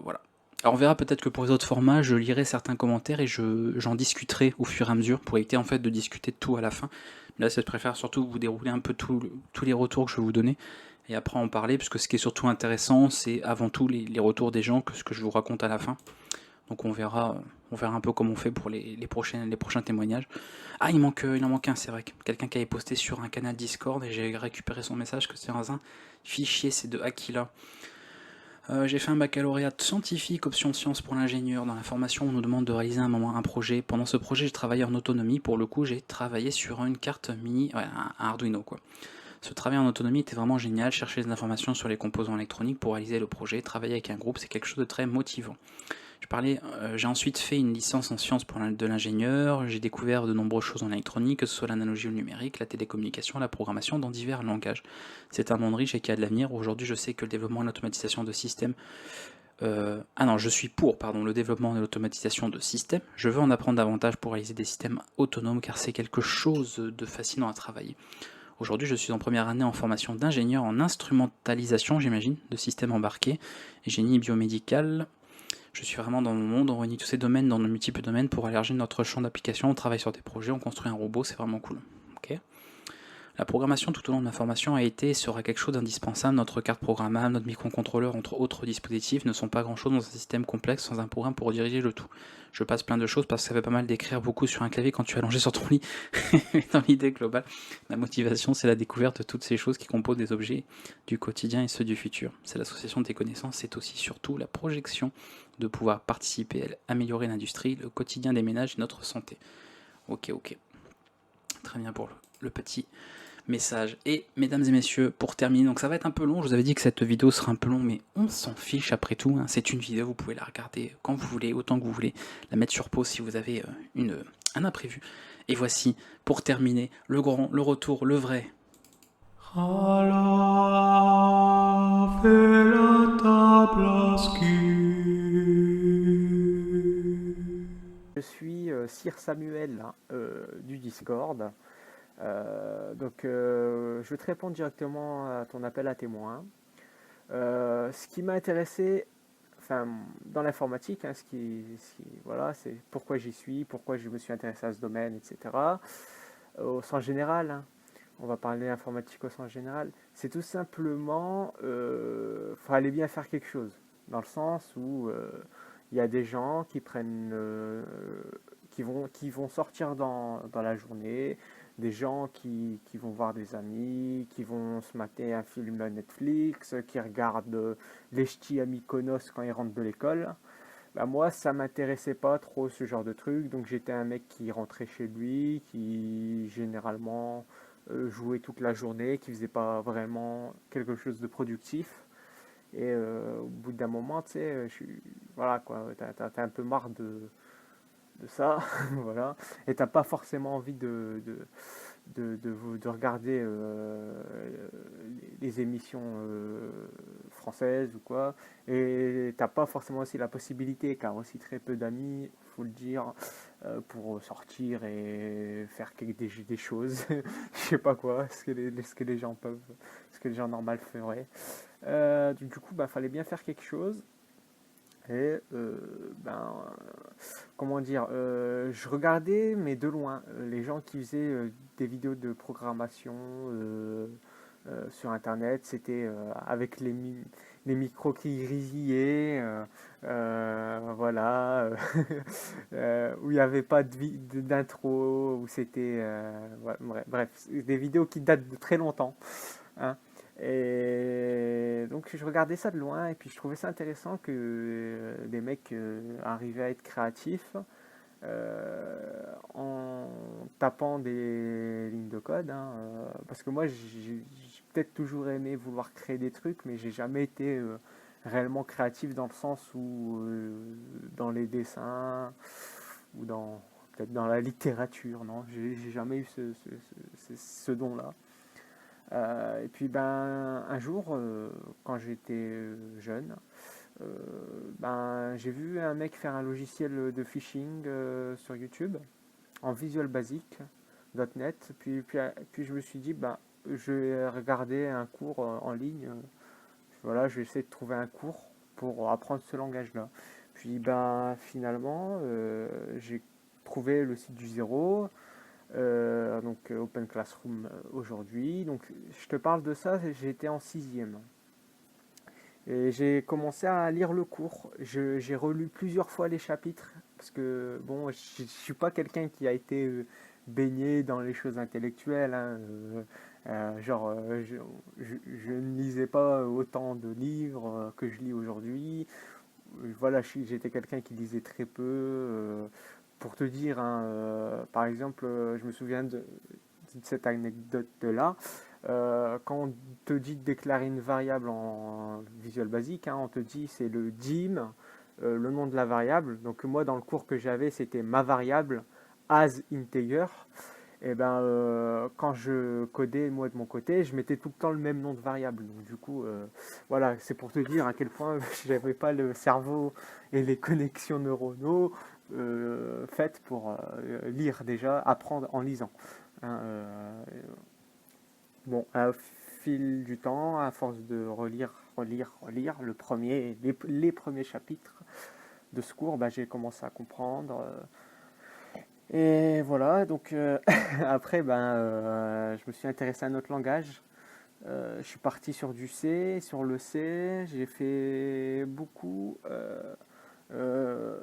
voilà. Alors on verra peut-être que pour les autres formats, je lirai certains commentaires et j'en discuterai au fur et à mesure pour éviter en fait de discuter de tout à la fin. Là, je préfère surtout vous dérouler un peu tous les retours que je vais vous donner et après en parler, puisque ce qui est surtout intéressant, c'est avant tout les retours des gens que ce que je vous raconte à la fin. Donc on verra un peu comment on fait pour les prochains témoignages. Ah, il en manque un, c'est vrai. Quelqu'un qui avait posté sur un canal Discord et j'ai récupéré son message que c'est dans un fichier, c'est de Aquila. J'ai fait un baccalauréat scientifique, option sciences pour l'ingénieur. Dans la formation, on nous demande de réaliser un projet. Pendant ce projet, j'ai travaillé en autonomie. Pour le coup, j'ai travaillé sur une carte mini, ouais, un Arduino quoi. Ce travail en autonomie était vraiment génial, chercher des informations sur les composants électroniques pour réaliser le projet, travailler avec un groupe, c'est quelque chose de très motivant. J'ai ensuite fait une licence en sciences de l'ingénieur, j'ai découvert de nombreuses choses en électronique, que ce soit l'analogie ou le numérique, la télécommunication, la programmation dans divers langages. C'est un monde riche et qui a de l'avenir. Aujourd'hui, je sais que le développement et l'automatisation de systèmes... je suis pour le développement et l'automatisation de systèmes. Je veux en apprendre davantage pour réaliser des systèmes autonomes car c'est quelque chose de fascinant à travailler. Aujourd'hui, je suis en première année en formation d'ingénieur en instrumentalisation, j'imagine, de systèmes embarqués, et génie biomédical. Je suis vraiment dans mon monde, on réunit tous ces domaines dans de multiples domaines pour élargir notre champ d'application, on travaille sur des projets, on construit un robot, c'est vraiment cool. Ok. La programmation tout au long de ma formation a été et sera quelque chose d'indispensable. Notre carte programmable, notre microcontrôleur, entre autres dispositifs, ne sont pas grand-chose dans un système complexe sans un programme pour diriger le tout. Je passe plein de choses parce que ça fait pas mal d'écrire beaucoup sur un clavier quand tu es allongé sur ton lit. Dans l'idée globale, la motivation, c'est la découverte de toutes ces choses qui composent des objets du quotidien et ceux du futur. C'est l'association des connaissances, c'est aussi surtout la projection de pouvoir participer à améliorer l'industrie, le quotidien des ménages et notre santé. Ok. Très bien pour le petit message. Et mesdames et messieurs, pour terminer, donc ça va être un peu long, je vous avais dit que cette vidéo sera un peu longue, mais on s'en fiche après tout, hein. C'est une vidéo, vous pouvez la regarder quand vous voulez, autant que vous voulez, la mettre sur pause si vous avez un imprévu. Et voici, pour terminer, le grand, le retour, le vrai. Je suis Sir Samuel du Discord. Je vais te répondre directement à ton appel à témoins. Ce qui m'a intéressé, enfin, dans l'informatique, hein, voilà, c'est pourquoi j'y suis, pourquoi je me suis intéressé à ce domaine, etc. Au sens général, hein, on va parler d'informatique au sens général. C'est tout simplement, fallait bien faire quelque chose, dans le sens où il y a des gens qui prennent, qui vont sortir dans la journée, des gens qui vont voir des amis, qui vont se mater un film Netflix, qui regardent les ch'tis à Mykonos quand ils rentrent de l'école. Bah moi, ça m'intéressait pas trop ce genre de truc, donc j'étais un mec qui rentrait chez lui, qui généralement jouait toute la journée, qui faisait pas vraiment quelque chose de productif. Et au bout d'un moment, tu sais, voilà quoi, t'as un peu marre de ça, voilà, et t'as pas forcément envie de regarder les émissions françaises ou quoi, et t'as pas forcément aussi la possibilité, car aussi très peu d'amis, faut le dire, pour sortir et faire des choses, je sais pas quoi, ce que les gens peuvent, ce que les gens normaux feraient. Du coup, bah, fallait bien faire quelque chose. Et comment dire, je regardais, mais de loin, les gens qui faisaient des vidéos de programmation sur Internet. C'était avec les micros qui grillaient, voilà, où il n'y avait pas d'intro, où c'était, ouais, bref, des vidéos qui datent de très longtemps, hein. Et donc je regardais ça de loin et puis je trouvais ça intéressant que des mecs arrivaient à être créatifs en tapant des lignes de code, hein, parce que moi j'ai peut-être toujours aimé vouloir créer des trucs, mais j'ai jamais été réellement créatif dans le sens où dans les dessins ou dans peut-être dans la littérature, non, j'ai jamais eu ce don-là. Et puis un jour, quand j'étais jeune, euh, j'ai vu un mec faire un logiciel de phishing sur YouTube en Visual Basic .NET. Puis je me suis dit, je vais regarder un cours en ligne. Voilà, je vais essayer de trouver un cours pour apprendre ce langage-là. Puis finalement, j'ai trouvé le site du zéro. Open Classroom aujourd'hui. Donc je te parle de ça, j'étais en sixième. Et j'ai commencé à lire le cours. J'ai relu plusieurs fois les chapitres parce que bon, je suis pas quelqu'un qui a été baigné dans les choses intellectuelles, hein. Je ne lisais pas autant de livres que je lis aujourd'hui. Voilà, j'étais quelqu'un qui lisait très peu. Pour te dire, hein, par exemple, je me souviens de cette anecdote-là. Quand on te dit de déclarer une variable en Visual Basic, hein, on te dit c'est le dim, le nom de la variable. Donc moi dans le cours que j'avais c'était ma variable as integer. Et ben quand je codais moi de mon côté, je mettais tout le temps le même nom de variable. Donc du coup voilà, c'est pour te dire à quel point j'avais pas le cerveau et les connexions neuronaux faites pour lire déjà, apprendre en lisant. Hein, bon, au fil du temps, à force de relire les premiers chapitres de ce cours, bah, j'ai commencé à comprendre. Et voilà, donc après, ben, je me suis intéressé à un autre langage. Je suis parti sur du C, sur le C, j'ai fait beaucoup. Euh,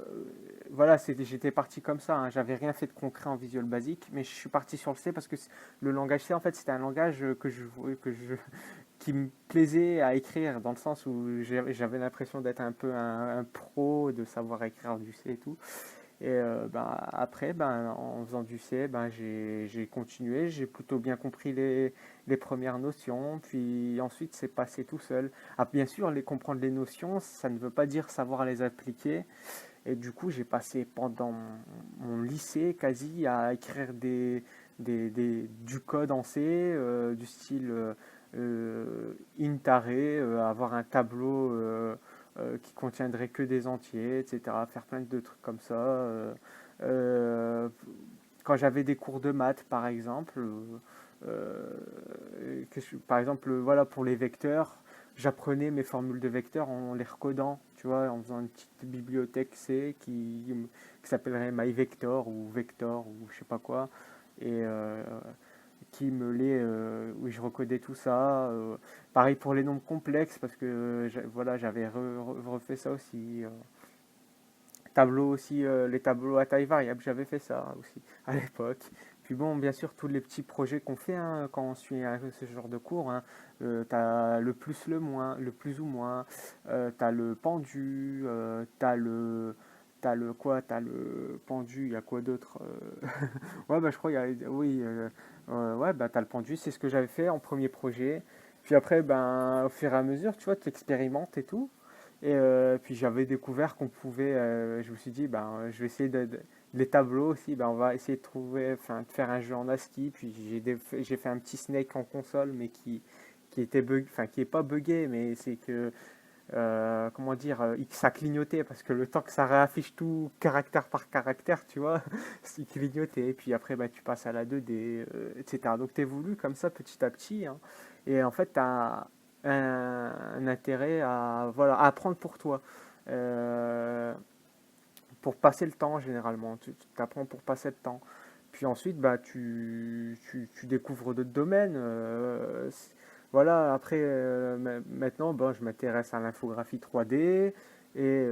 voilà, j'étais parti comme ça, hein. J'avais rien fait de concret en Visual Basic, mais je suis parti sur le C parce que le langage C, en fait, c'était un langage qui me plaisait à écrire, dans le sens où j'avais l'impression d'être un peu un pro, de savoir écrire du C et tout. Et ben, après, ben, en faisant du C, ben, j'ai continué, j'ai plutôt bien compris les premières notions, puis ensuite c'est passé tout seul. Ah, bien sûr, comprendre les notions, ça ne veut pas dire savoir les appliquer. Et du coup, j'ai passé pendant mon lycée quasi à écrire du code en C, du style int array, avoir un tableau qui contiendrait que des entiers, etc. Faire plein de trucs comme ça. Euh, Quand j'avais des cours de maths, par exemple, par exemple, voilà, pour les vecteurs, j'apprenais mes formules de vecteurs en les recodant, tu vois, en faisant une petite bibliothèque C qui s'appellerait MyVector ou Vector ou je sais pas quoi, et qui me les, où je recodais tout ça. Pareil pour les nombres complexes, parce que voilà, j'avais refait ça aussi. Tableau aussi, les tableaux à taille variable, j'avais fait ça aussi à l'époque. Puis bon, bien sûr, tous les petits projets qu'on fait hein, quand on suit ce genre de cours, hein, t'as le plus, le moins, le plus ou moins, t'as le pendu, t'as le quoi, t'as le pendu, il y a quoi d'autre ouais, bah je crois, oui, ouais, bah t'as le pendu, c'est ce que j'avais fait en premier projet. Puis après, ben, au fur et à mesure, tu vois, tu expérimentes et tout. Et puis j'avais découvert qu'on pouvait, je me suis dit, ben, je vais essayer les tableaux aussi, ben, on va essayer de trouver, enfin, de faire un jeu en ASCII. Puis j'ai fait un petit Snake en console, mais qui était enfin, qui est pas buggé, mais c'est que, comment dire, ça clignotait parce que le temps que ça réaffiche tout caractère par caractère, tu vois, il clignotait. Et puis après, ben, tu passes à la 2D, etc. Donc tu évolues comme ça petit à petit, hein. Et en fait, tu as un intérêt à, voilà, à apprendre pour toi. Euh, pour passer le temps, généralement. Tu apprends pour passer le temps. Puis ensuite, bah, tu découvres d'autres domaines. Voilà, après, maintenant, bon, je m'intéresse à l'infographie 3D et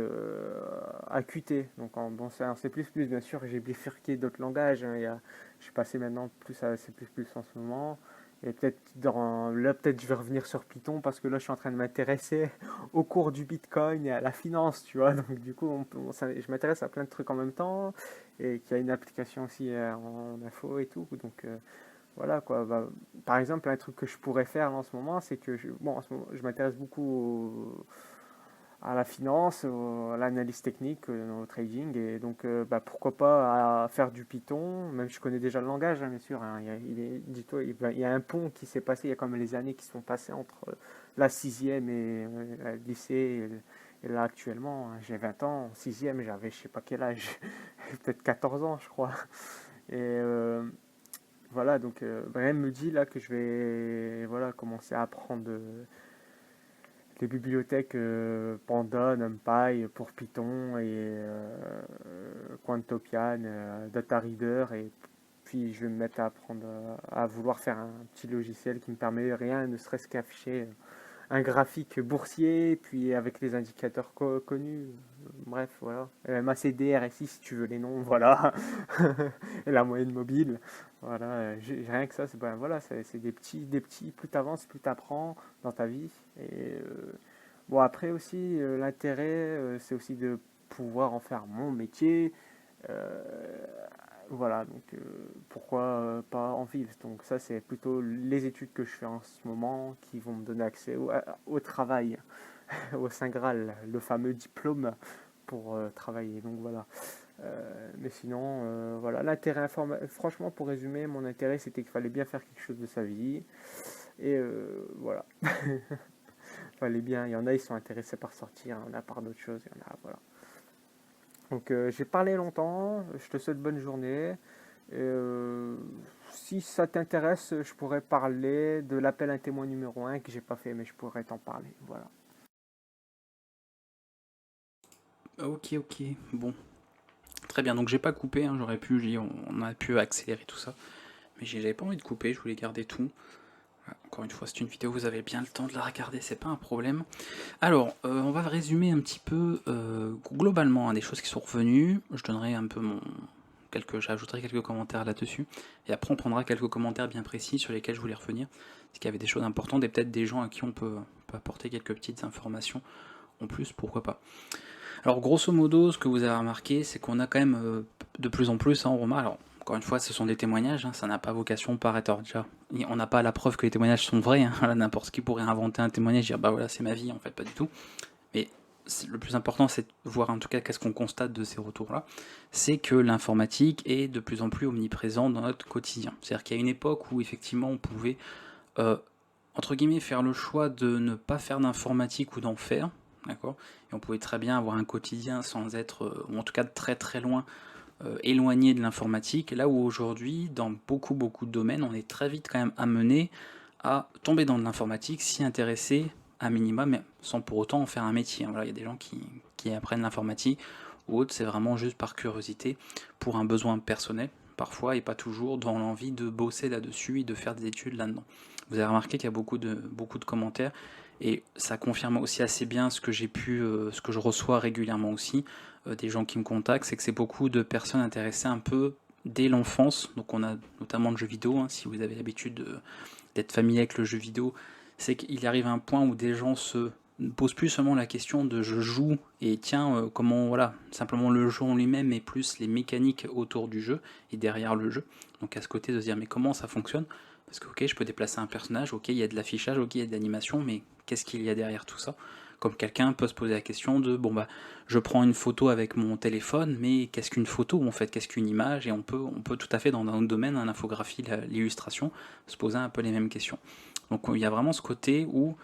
à Qt. Donc, bon, c'est en C++, bien sûr, j'ai bifurqué d'autres langages, hein. Je suis passé maintenant plus à C++ en ce moment. Et peut-être là, peut-être je vais revenir sur Python parce que là, je suis en train de m'intéresser au cours du Bitcoin et à la finance, tu vois. Donc, du coup, je m'intéresse à plein de trucs en même temps et qu'il y a une application aussi en info et tout. Donc, voilà quoi. Bah, par exemple, un truc que je pourrais faire là, en ce moment, c'est que bon, en ce moment, je m'intéresse beaucoup à la finance, à l'analyse technique, au trading, et donc bah, pourquoi pas à faire du Python, même je connais déjà le langage, hein, bien sûr, hein. Dis-toi, il y a un pont qui s'est passé, il y a comme les années qui sont passées entre la sixième et le lycée, et là actuellement, hein, j'ai 20 ans, en sixième j'avais je sais pas quel âge, peut-être 14 ans je crois, et voilà, donc Brian me dit là que je vais voilà, commencer à apprendre les bibliothèques Panda, NumPy pour Python et Quantopian, Data Reader, et puis je vais me mettre à apprendre à vouloir faire un petit logiciel qui me permet rien, ne serait-ce qu'afficher un graphique boursier, puis avec les indicateurs connus. Bref, voilà. MACD, RSI, si tu veux les noms, voilà. Et la moyenne mobile. Voilà, rien que ça, voilà, c'est des petits, plus t'avances, plus t'apprends dans ta vie. Et bon, après aussi, l'intérêt, c'est aussi de pouvoir en faire mon métier. Euh, Voilà, donc pourquoi pas en vivre? Donc ça, c'est plutôt les études que je fais en ce moment qui vont me donner accès au travail, au Saint Graal, le fameux diplôme pour travailler. Donc voilà. Mais sinon, voilà, franchement, pour résumer, mon intérêt, c'était qu'il fallait bien faire quelque chose de sa vie. Et voilà, fallait bien. Il y en a, ils sont intéressés par sortir, il y en a par d'autres choses, il y en a, voilà. Donc j'ai parlé longtemps, je te souhaite bonne journée. Et, si ça t'intéresse, je pourrais parler de l'appel à un témoin numéro un que j'ai pas fait, mais je pourrais t'en parler. Voilà. Ok, ok, bon. Très bien, donc j'ai pas coupé, hein, j'aurais pu, on a pu accélérer tout ça. Mais j'avais pas envie de couper, je voulais garder tout. Voilà, encore une fois, c'est une vidéo, vous avez bien le temps de la regarder, c'est pas un problème. Alors, on va résumer un petit peu globalement hein, des choses qui sont revenues. Je donnerai un peu j'ajouterai quelques commentaires là-dessus. Et après, on prendra quelques commentaires bien précis sur lesquels je voulais revenir. Parce qu'il y avait des choses importantes et peut-être des gens à qui on peut apporter quelques petites informations en plus, pourquoi pas. Alors, grosso modo, ce que vous avez remarqué, c'est qu'on a quand même de plus en plus, hein, on remarque, alors encore une fois, ce sont des témoignages, hein, ça n'a pas vocation par être déjà. On n'a pas la preuve que les témoignages sont vrais, hein, n'importe qui pourrait inventer un témoignage et dire bah voilà, c'est ma vie, en fait, pas du tout. Mais le plus important, c'est de voir en tout cas qu'est-ce qu'on constate de ces retours-là, c'est que l'informatique est de plus en plus omniprésente dans notre quotidien. C'est-à-dire qu'il y a une époque où effectivement on pouvait, euh, entre guillemets, faire le choix de ne pas faire d'informatique ou d'en faire, d'accord. Et on pouvait très bien avoir un quotidien sans être, ou en tout cas très très loin, éloigné de l'informatique, là où aujourd'hui, dans beaucoup de domaines, on est très vite quand même amené à tomber dans de l'informatique, s'y intéresser à minima, mais sans pour autant en faire un métier. Voilà, il y a des gens qui apprennent l'informatique, ou autre, c'est vraiment juste par curiosité, pour un besoin personnel, parfois, et pas toujours dans l'envie de bosser là-dessus et de faire des études là-dedans. Vous avez remarqué qu'il y a beaucoup de commentaires, et ça confirme aussi assez bien ce que ce que je reçois régulièrement aussi, des gens qui me contactent, c'est que c'est beaucoup de personnes intéressées un peu dès l'enfance, donc on a notamment le jeu vidéo, hein, si vous avez l'habitude d'être familier avec le jeu vidéo, c'est qu'il arrive à un point où des gens se posent plus seulement la question de je joue et tiens comment voilà simplement le jeu en lui-même mais plus les mécaniques autour du jeu et derrière le jeu, donc à ce côté de se dire mais comment ça fonctionne, parce que ok je peux déplacer un personnage, ok il y a de l'affichage, ok il y a de l'animation, mais qu'est-ce qu'il y a derrière tout ça, comme quelqu'un peut se poser la question de bon bah je prends une photo avec mon téléphone, mais qu'est-ce qu'une photo en fait, qu'est-ce qu'une image, et on peut tout à fait dans un autre domaine, l'infographie, l'illustration, se poser un peu les mêmes questions. Donc il y a vraiment ce côté où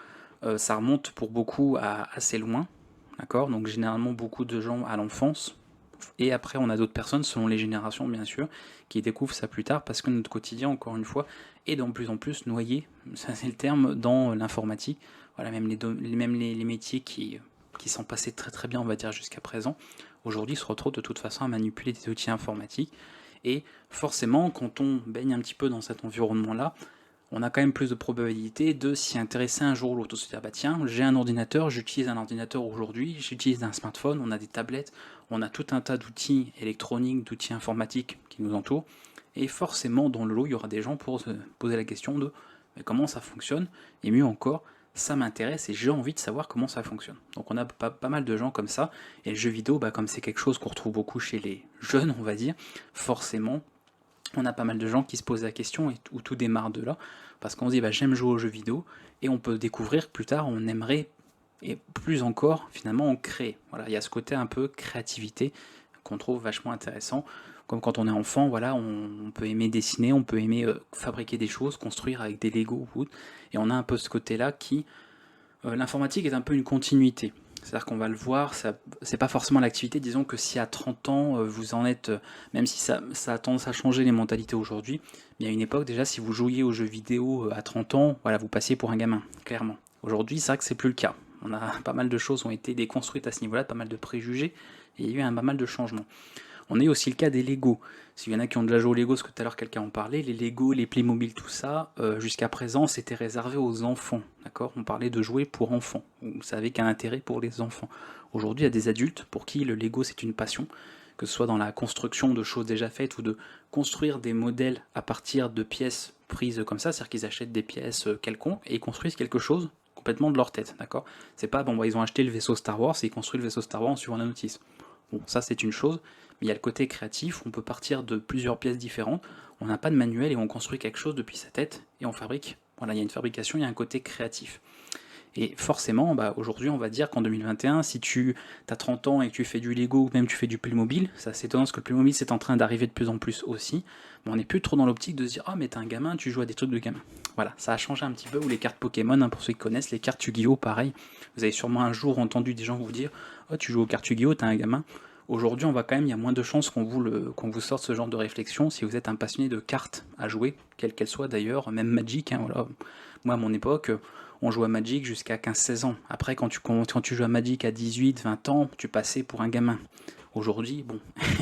ça remonte pour beaucoup à assez loin, d'accord. Donc généralement beaucoup de gens à l'enfance, et après on a d'autres personnes selon les générations bien sûr, qui découvrent ça plus tard parce que notre quotidien encore une fois est de plus en plus noyé, ça c'est le terme, dans l'informatique. Voilà, même les métiers qui sont passés très très bien on va dire jusqu'à présent, aujourd'hui se retrouvent de toute façon à manipuler des outils informatiques, et forcément quand on baigne un petit peu dans cet environnement là, on a quand même plus de probabilité de s'y intéresser un jour ou l'autre, de se dire bah tiens, j'ai un ordinateur, j'utilise un ordinateur aujourd'hui, j'utilise un smartphone, on a des tablettes, on a tout un tas d'outils électroniques, d'outils informatiques qui nous entourent, et forcément dans le lot il y aura des gens pour se poser la question de mais comment ça fonctionne, et mieux encore, ça m'intéresse et j'ai envie de savoir comment ça fonctionne. Donc on a pas mal de gens comme ça, et le jeu vidéo, bah, comme c'est quelque chose qu'on retrouve beaucoup chez les jeunes, on va dire, forcément on a pas mal de gens qui se posent la question et où tout démarre de là, parce qu'on se dit bah, j'aime jouer aux jeux vidéo, et on peut découvrir plus tard, on aimerait, et plus encore, finalement, on crée. Voilà, il y a ce côté un peu créativité qu'on trouve vachement intéressant. Comme quand on est enfant, voilà, on peut aimer dessiner, on peut aimer fabriquer des choses, construire avec des Lego ou autre, et on a un peu ce côté-là qui, l'informatique est un peu une continuité. C'est-à-dire qu'on va le voir, c'est pas forcément l'activité, disons que si à 30 ans vous en êtes, même si ça a tendance à changer les mentalités aujourd'hui, mais à une époque déjà si vous jouiez aux jeux vidéo à 30 ans, voilà, vous passiez pour un gamin, clairement. Aujourd'hui c'est vrai que c'est plus le cas. On a pas mal de choses ont été déconstruites à ce niveau-là, pas mal de préjugés, et il y a eu pas mal de changements. On a eu aussi le cas des Lego. S'il y en a qui ont déjà joué aux Lego, parce que tout à l'heure quelqu'un en parlait, les Lego, les Playmobil, tout ça, jusqu'à présent c'était réservé aux enfants, d'accord. On parlait de jouer pour enfants, ça avait qu'un intérêt pour les enfants. Aujourd'hui il y a des adultes pour qui le Lego c'est une passion, que ce soit dans la construction de choses déjà faites ou de construire des modèles à partir de pièces prises comme ça, c'est-à-dire qu'ils achètent des pièces quelconques et ils construisent quelque chose complètement de leur tête, d'accord. C'est pas bon bah, ils ont acheté le vaisseau Star Wars et ils construisent le vaisseau Star Wars en suivant la notice. Bon, ça c'est une chose, mais il y a le côté créatif, on peut partir de plusieurs pièces différentes, on n'a pas de manuel et on construit quelque chose depuis sa tête, et on fabrique. Voilà, il y a une fabrication, il y a un côté créatif. Et forcément, bah, aujourd'hui, on va dire qu'en 2021, si tu as 30 ans et que tu fais du Lego ou même tu fais du Playmobil, ça c'est étonnant parce que le Playmobil c'est en train d'arriver de plus en plus aussi, mais on n'est plus trop dans l'optique de se dire « Ah, mais t'es un gamin, tu joues à des trucs de gamin ». Voilà, ça a changé un petit peu, ou les cartes Pokémon, hein, pour ceux qui connaissent, les cartes Yu-Gi-Oh! Pareil. Vous avez sûrement un jour entendu des gens vous dire « Oh, tu joues aux cartes Yu-Gi-Oh! T'es un gamin ». Aujourd'hui, on va quand même, il y a moins de chances qu'on vous sorte ce genre de réflexion si vous êtes un passionné de cartes à jouer, quelle qu'elle soit d'ailleurs, même Magic, hein, voilà. Moi, à mon époque, on jouait à Magic jusqu'à 15-16 ans. Après, quand tu joues à Magic à 18-20 ans, tu passais pour un gamin. Aujourd'hui, bon,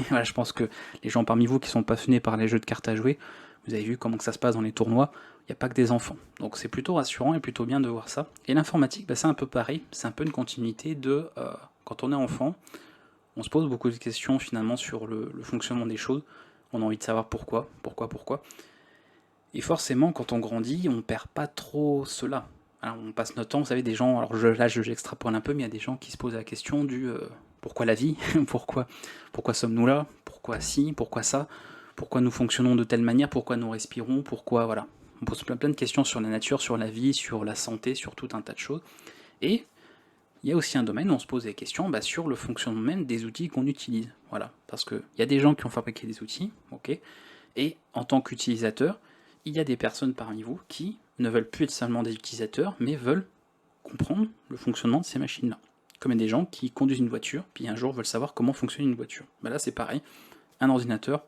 voilà, je pense que les gens parmi vous qui sont passionnés par les jeux de cartes à jouer, vous avez vu comment que ça se passe dans les tournois, il n'y a pas que des enfants. Donc c'est plutôt rassurant et plutôt bien de voir ça. Et l'informatique, bah, c'est un peu pareil, c'est un peu une continuité de quand on est enfant, on se pose beaucoup de questions finalement sur le fonctionnement des choses, on a envie de savoir pourquoi. Et forcément, quand on grandit, on perd pas trop cela. Alors, on passe notre temps, vous savez, des gens, alors j'extrapole un peu, mais il y a des gens qui se posent la question du pourquoi la vie, pourquoi sommes-nous là, pourquoi ci, pourquoi ça, pourquoi nous fonctionnons de telle manière, pourquoi nous respirons, pourquoi, voilà. On pose plein de questions sur la nature, sur la vie, sur la santé, sur tout un tas de choses. Et il y a aussi un domaine où on se pose des questions bah, sur le fonctionnement même des outils qu'on utilise. Voilà, parce qu'il y a des gens qui ont fabriqué des outils, ok, et en tant qu'utilisateur, il y a des personnes parmi vous qui ne veulent plus être seulement des utilisateurs, mais veulent comprendre le fonctionnement de ces machines-là. Comme il y a des gens qui conduisent une voiture, puis un jour veulent savoir comment fonctionne une voiture. Ben là c'est pareil, un ordinateur,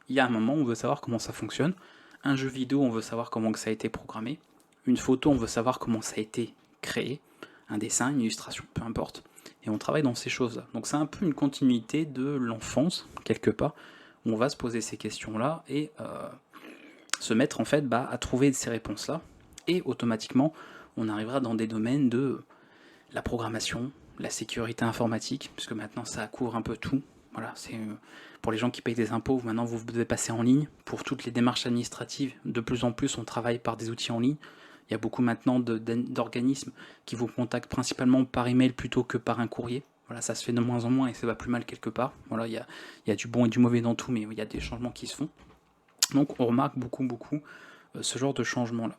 il y a un moment où on veut savoir comment ça fonctionne, un jeu vidéo on veut savoir comment ça a été programmé, une photo on veut savoir comment ça a été créé, un dessin, une illustration, peu importe. Et on travaille dans ces choses-là. Donc c'est un peu une continuité de l'enfance, quelque part, où on va se poser ces questions-là et se mettre en fait à trouver ces réponses-là. Et automatiquement, on arrivera dans des domaines de la programmation, la sécurité informatique, puisque maintenant ça couvre un peu tout. Voilà, c'est pour les gens qui payent des impôts, maintenant vous devez passer en ligne. Pour toutes les démarches administratives, de plus en plus on travaille par des outils en ligne. Il y a beaucoup maintenant d'organismes qui vous contactent principalement par email plutôt que par un courrier. Voilà, ça se fait de moins en moins et ça va plus mal quelque part. Voilà, il y a du bon et du mauvais dans tout, mais il y a des changements qui se font. Donc on remarque beaucoup ce genre de changement-là.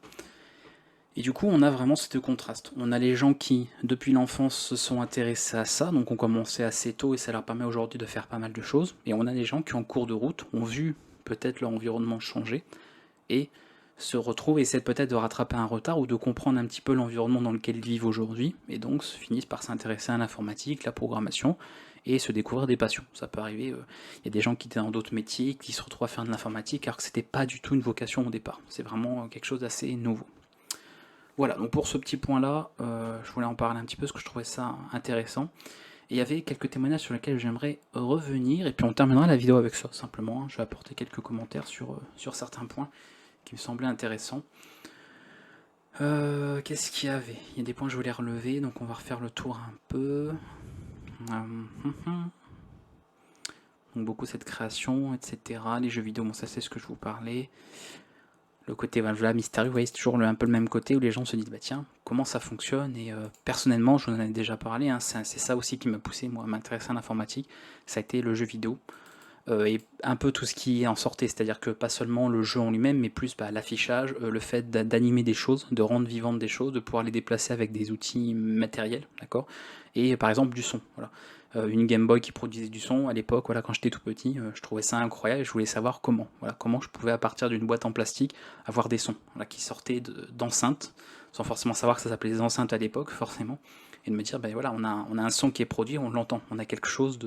Et du coup, on a vraiment ce contraste. On a les gens qui, depuis l'enfance, se sont intéressés à ça, donc ont commencé assez tôt et ça leur permet aujourd'hui de faire pas mal de choses. Et on a des gens qui, en cours de route, ont vu peut-être leur environnement changer et se retrouvent et essaient peut-être de rattraper un retard ou de comprendre un petit peu l'environnement dans lequel ils vivent aujourd'hui, et donc finissent par s'intéresser à l'informatique, la programmation, et se découvrir des passions. Ça peut arriver, il y a des gens qui étaient dans d'autres métiers, qui se retrouvent à faire de l'informatique, alors que c'était pas du tout une vocation au départ. C'est vraiment quelque chose d'assez nouveau. Voilà, donc pour ce petit point-là, je voulais en parler un petit peu parce que je trouvais ça intéressant. Et il y avait quelques témoignages sur lesquels j'aimerais revenir, et puis on terminera la vidéo avec ça, simplement. Je vais apporter quelques commentaires sur certains points qui me semblaient intéressants. Qu'est-ce qu'il y avait? Il y a des points que je voulais relever, donc on va refaire le tour un peu. Donc beaucoup cette création, etc. Les jeux vidéo, bon ça c'est ce que je vous parlais. Le côté voilà, mystérieux, vous voyez, c'est toujours un peu le même côté où les gens se disent bah tiens, comment ça fonctionne. Et personnellement, je vous en ai déjà parlé, hein, c'est ça aussi qui m'a poussé moi à m'intéresser à l'informatique, ça a été le jeu vidéo. Et un peu tout ce qui en sortait, c'est-à-dire que pas seulement le jeu en lui-même, mais plus l'affichage, le fait d'animer des choses, de rendre vivantes des choses, de pouvoir les déplacer avec des outils matériels, d'accord. Et par exemple du son, voilà. Une Game Boy qui produisait du son à l'époque, voilà, quand j'étais tout petit, je trouvais ça incroyable et je voulais savoir comment je pouvais à partir d'une boîte en plastique avoir des sons voilà, qui sortaient d'enceintes, sans forcément savoir que ça s'appelait des enceintes à l'époque, forcément, et de me dire, ben voilà, on a un son qui est produit, on l'entend, on a quelque chose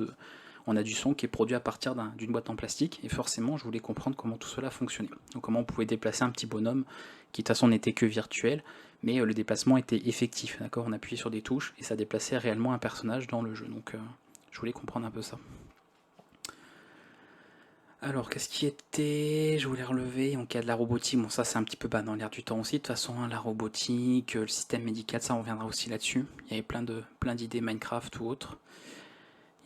on a du son qui est produit à partir d'une boîte en plastique, et forcément je voulais comprendre comment tout cela fonctionnait. Donc comment on pouvait déplacer un petit bonhomme, qui de toute façon n'était que virtuel, mais le déplacement était effectif, d'accord. On appuyait sur des touches, et ça déplaçait réellement un personnage dans le jeu, donc je voulais comprendre un peu ça. Alors, qu'est-ce qui était... Je voulais relever, en cas de la robotique, bon ça c'est un petit peu dans l'air du temps aussi, de toute façon, hein, la robotique, le système médical, ça on reviendra aussi là-dessus. Il y avait plein d'idées Minecraft ou autres.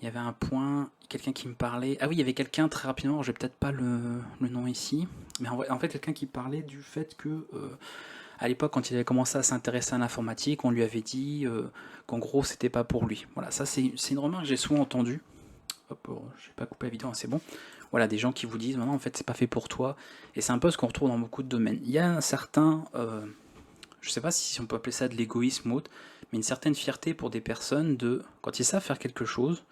Il y avait un point, quelqu'un qui me parlait... Ah oui, il y avait quelqu'un, très rapidement, j'ai peut-être pas le nom ici, mais en fait quelqu'un qui parlait du fait que, à l'époque, quand il avait commencé à s'intéresser à l'informatique, on lui avait dit qu'en gros, c'était pas pour lui. Voilà, ça c'est une remarque que j'ai souvent entendue. hop, j'ai pas coupé la vidéo, hein, c'est bon. Voilà, des gens qui vous disent, non, en fait, c'est pas fait pour toi. Et c'est un peu ce qu'on retrouve dans beaucoup de domaines. Il y a un certain, je sais pas si on peut appeler ça de l'égoïsme ou autre, mais une certaine fierté pour des personnes de, quand ils savent faire quelque chose,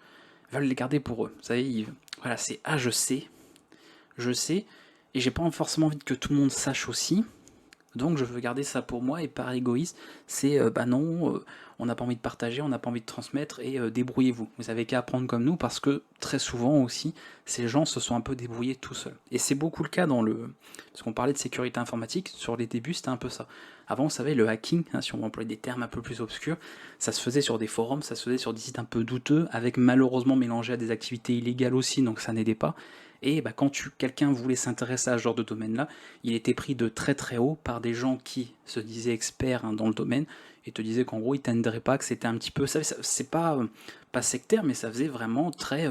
veulent les garder pour eux. Vous savez, voilà, c'est, ah, je sais, et j'ai pas forcément envie que tout le monde sache aussi. Donc je veux garder ça pour moi et par égoïste, c'est bah non, on n'a pas envie de partager, on n'a pas envie de transmettre et débrouillez-vous. Vous avez qu'à apprendre comme nous parce que très souvent aussi, ces gens se sont un peu débrouillés tout seuls. Et c'est beaucoup le cas dans le... Parce qu'on parlait de sécurité informatique, sur les débuts c'était un peu ça. Avant vous savez, le hacking, hein, si on emploie des termes un peu plus obscurs, ça se faisait sur des forums, ça se faisait sur des sites un peu douteux, avec malheureusement mélangé à des activités illégales aussi, donc ça n'aidait pas. Et bah, quand quelqu'un voulait s'intéresser à ce genre de domaine-là, il était pris de très très haut par des gens qui se disaient experts hein, dans le domaine et te disaient qu'en gros ils t'aideraient pas, que c'était un petit peu, c'est pas sectaire, mais ça faisait vraiment très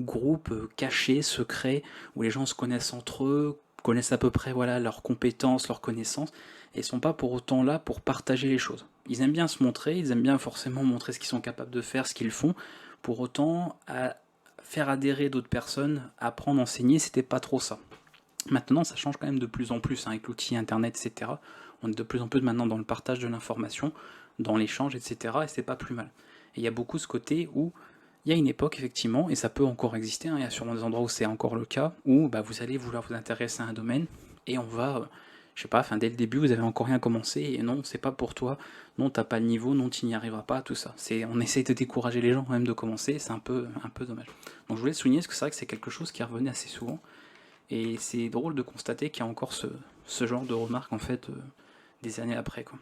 groupe caché, secret, où les gens se connaissent entre eux, connaissent à peu près voilà leurs compétences, leurs connaissances, et sont pas pour autant là pour partager les choses. Ils aiment bien se montrer, ils aiment bien forcément montrer ce qu'ils sont capables de faire, ce qu'ils font. Pour autant, à faire adhérer d'autres personnes, apprendre, enseigner, c'était pas trop ça. Maintenant, ça change quand même de plus en plus hein, avec l'outil internet, etc. On est de plus en plus maintenant dans le partage de l'information, dans l'échange, etc. Et c'est pas plus mal. Et il y a beaucoup ce côté où il y a une époque, effectivement, et ça peut encore exister, hein, il y a sûrement des endroits où c'est encore le cas, où bah, vous allez vouloir vous intéresser à un domaine, et on va, je sais pas, enfin, dès le début, vous avez encore rien commencé, et non, c'est pas pour toi, non, t'as pas le niveau, non, tu n'y arriveras pas, tout ça. On essaye de décourager les gens quand même de commencer, c'est un peu dommage. Donc je voulais souligner, parce que c'est vrai que c'est quelque chose qui revenait assez souvent, et c'est drôle de constater qu'il y a encore ce genre de remarques, en fait, des années après, quoi.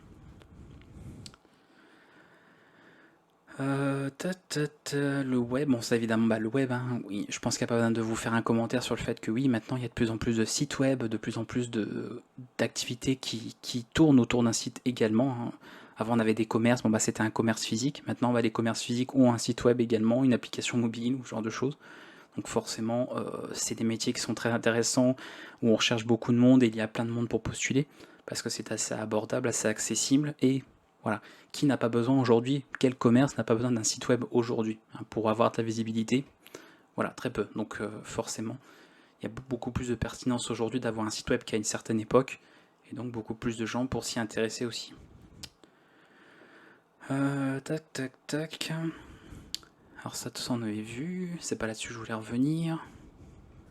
Le web, bon ça évidemment, bah, le web, hein, oui, je pense qu'il n'y a pas besoin de vous faire un commentaire sur le fait que oui, maintenant il y a de plus en plus de sites web, de plus en plus d'activités qui tournent autour d'un site également. Hein. Avant on avait des commerces, bon bah c'était un commerce physique, maintenant bah, les commerces physiques ont un site web également, une application mobile ou ce genre de choses. Donc forcément, c'est des métiers qui sont très intéressants, où on recherche beaucoup de monde et il y a plein de monde pour postuler, parce que c'est assez abordable, assez accessible, et voilà. Qui n'a pas besoin aujourd'hui, quel commerce n'a pas besoin d'un site web aujourd'hui hein, pour avoir de la visibilité? Voilà, très peu. Donc forcément, il y a beaucoup plus de pertinence aujourd'hui d'avoir un site web qu'à une certaine époque, et donc beaucoup plus de gens pour s'y intéresser aussi. Tac, tac, tac. Alors ça, tout ça on avait vu, c'est pas là-dessus que je voulais revenir.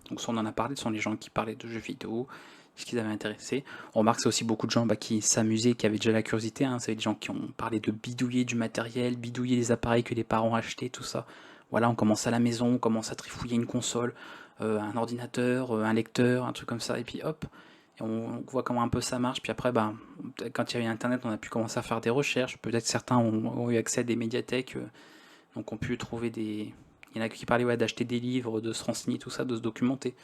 Donc ça on en a parlé, ce sont les gens qui parlaient de jeux vidéo, ce qu'ils avaient intéressé. On remarque c'est aussi beaucoup de gens qui s'amusaient, qui avaient déjà la curiosité, hein. C'est des gens qui ont parlé de bidouiller du matériel, bidouiller les appareils que les parents achetaient, tout ça. Voilà, on commence à la maison, on commence à trifouiller une console, un ordinateur, un lecteur, un truc comme ça, et puis hop, et on voit comment un peu ça marche, puis après, bah, quand il y a eu Internet, on a pu commencer à faire des recherches, peut-être certains ont eu accès à des médiathèques, donc ont pu trouver des... Il y en a qui parlaient ouais, d'acheter des livres, de se renseigner, tout ça, de se documenter.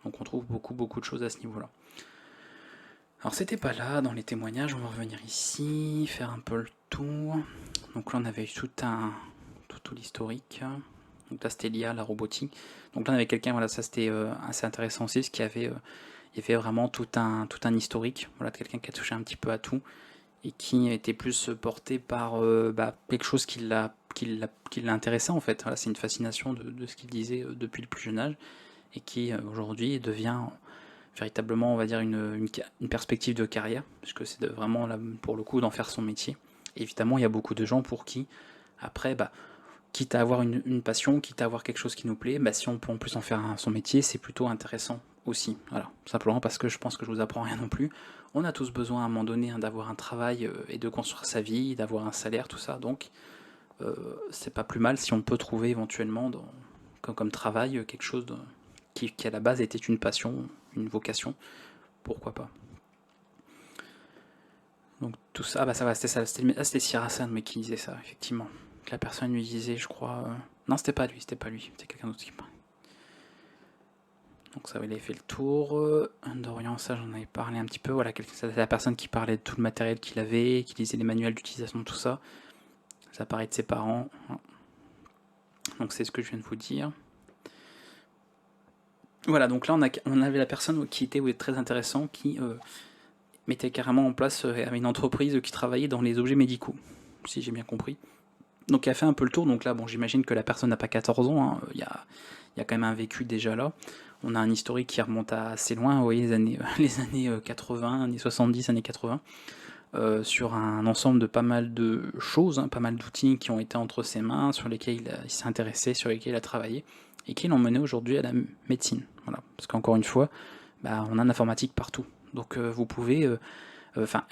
Donc on trouve beaucoup de choses à ce niveau-là. Alors c'était pas là dans les témoignages, on va revenir ici, faire un peu le tour. Donc là on avait eu tout l'historique. Donc là c'était lié à la robotique. Donc là on avait quelqu'un, voilà, ça c'était assez intéressant aussi, ce qui avait, il y avait vraiment tout un historique, voilà, de quelqu'un qui a touché un petit peu à tout et qui était plus porté par quelque chose qui l'intéressait en fait. Voilà, c'est une fascination de ce qu'il disait depuis le plus jeune âge et qui aujourd'hui devient véritablement, on va dire, une perspective de carrière, puisque c'est vraiment là, pour le coup d'en faire son métier. Et évidemment, il y a beaucoup de gens pour qui, après, bah, quitte à avoir une passion, quitte à avoir quelque chose qui nous plaît, bah, si on peut en plus en faire son métier, c'est plutôt intéressant aussi. Voilà, simplement parce que je pense que je vous apprends rien non plus. On a tous besoin à un moment donné hein, d'avoir un travail et de construire sa vie, d'avoir un salaire, tout ça. Donc, c'est pas plus mal si on peut trouver éventuellement comme travail quelque chose qui à la base était une passion, une vocation, pourquoi pas. Donc tout ça, bah ça va, c'était ça, c'était Sir Hassan mais qui disait ça, effectivement. La personne lui disait, je crois... Non, c'était pas lui, c'était quelqu'un d'autre qui parlait. Donc ça, il avait fait le tour. Dorian, ça j'en avais parlé un petit peu. Voilà, c'était la personne qui parlait de tout le matériel qu'il avait, qui lisait les manuels d'utilisation, tout ça. Ça paraît de ses parents. Donc c'est ce que je viens de vous dire. Voilà, donc là on avait la personne qui était très intéressant, qui mettait carrément en place avait une entreprise qui travaillait dans les objets médicaux, si j'ai bien compris. Donc elle a fait un peu le tour, donc là bon j'imagine que la personne n'a pas 14 ans, hein. Il y a quand même un vécu déjà là. On a un historique qui remonte à assez loin, vous voyez les années 80, années 70, années 80, sur un ensemble de pas mal de choses, hein, pas mal d'outils qui ont été entre ses mains, sur lesquels il s'est intéressé, sur lesquels il a travaillé, et qui l'ont mené aujourd'hui à la médecine. Voilà. Parce qu'encore une fois, bah, on a de l'informatique partout. Donc vous pouvez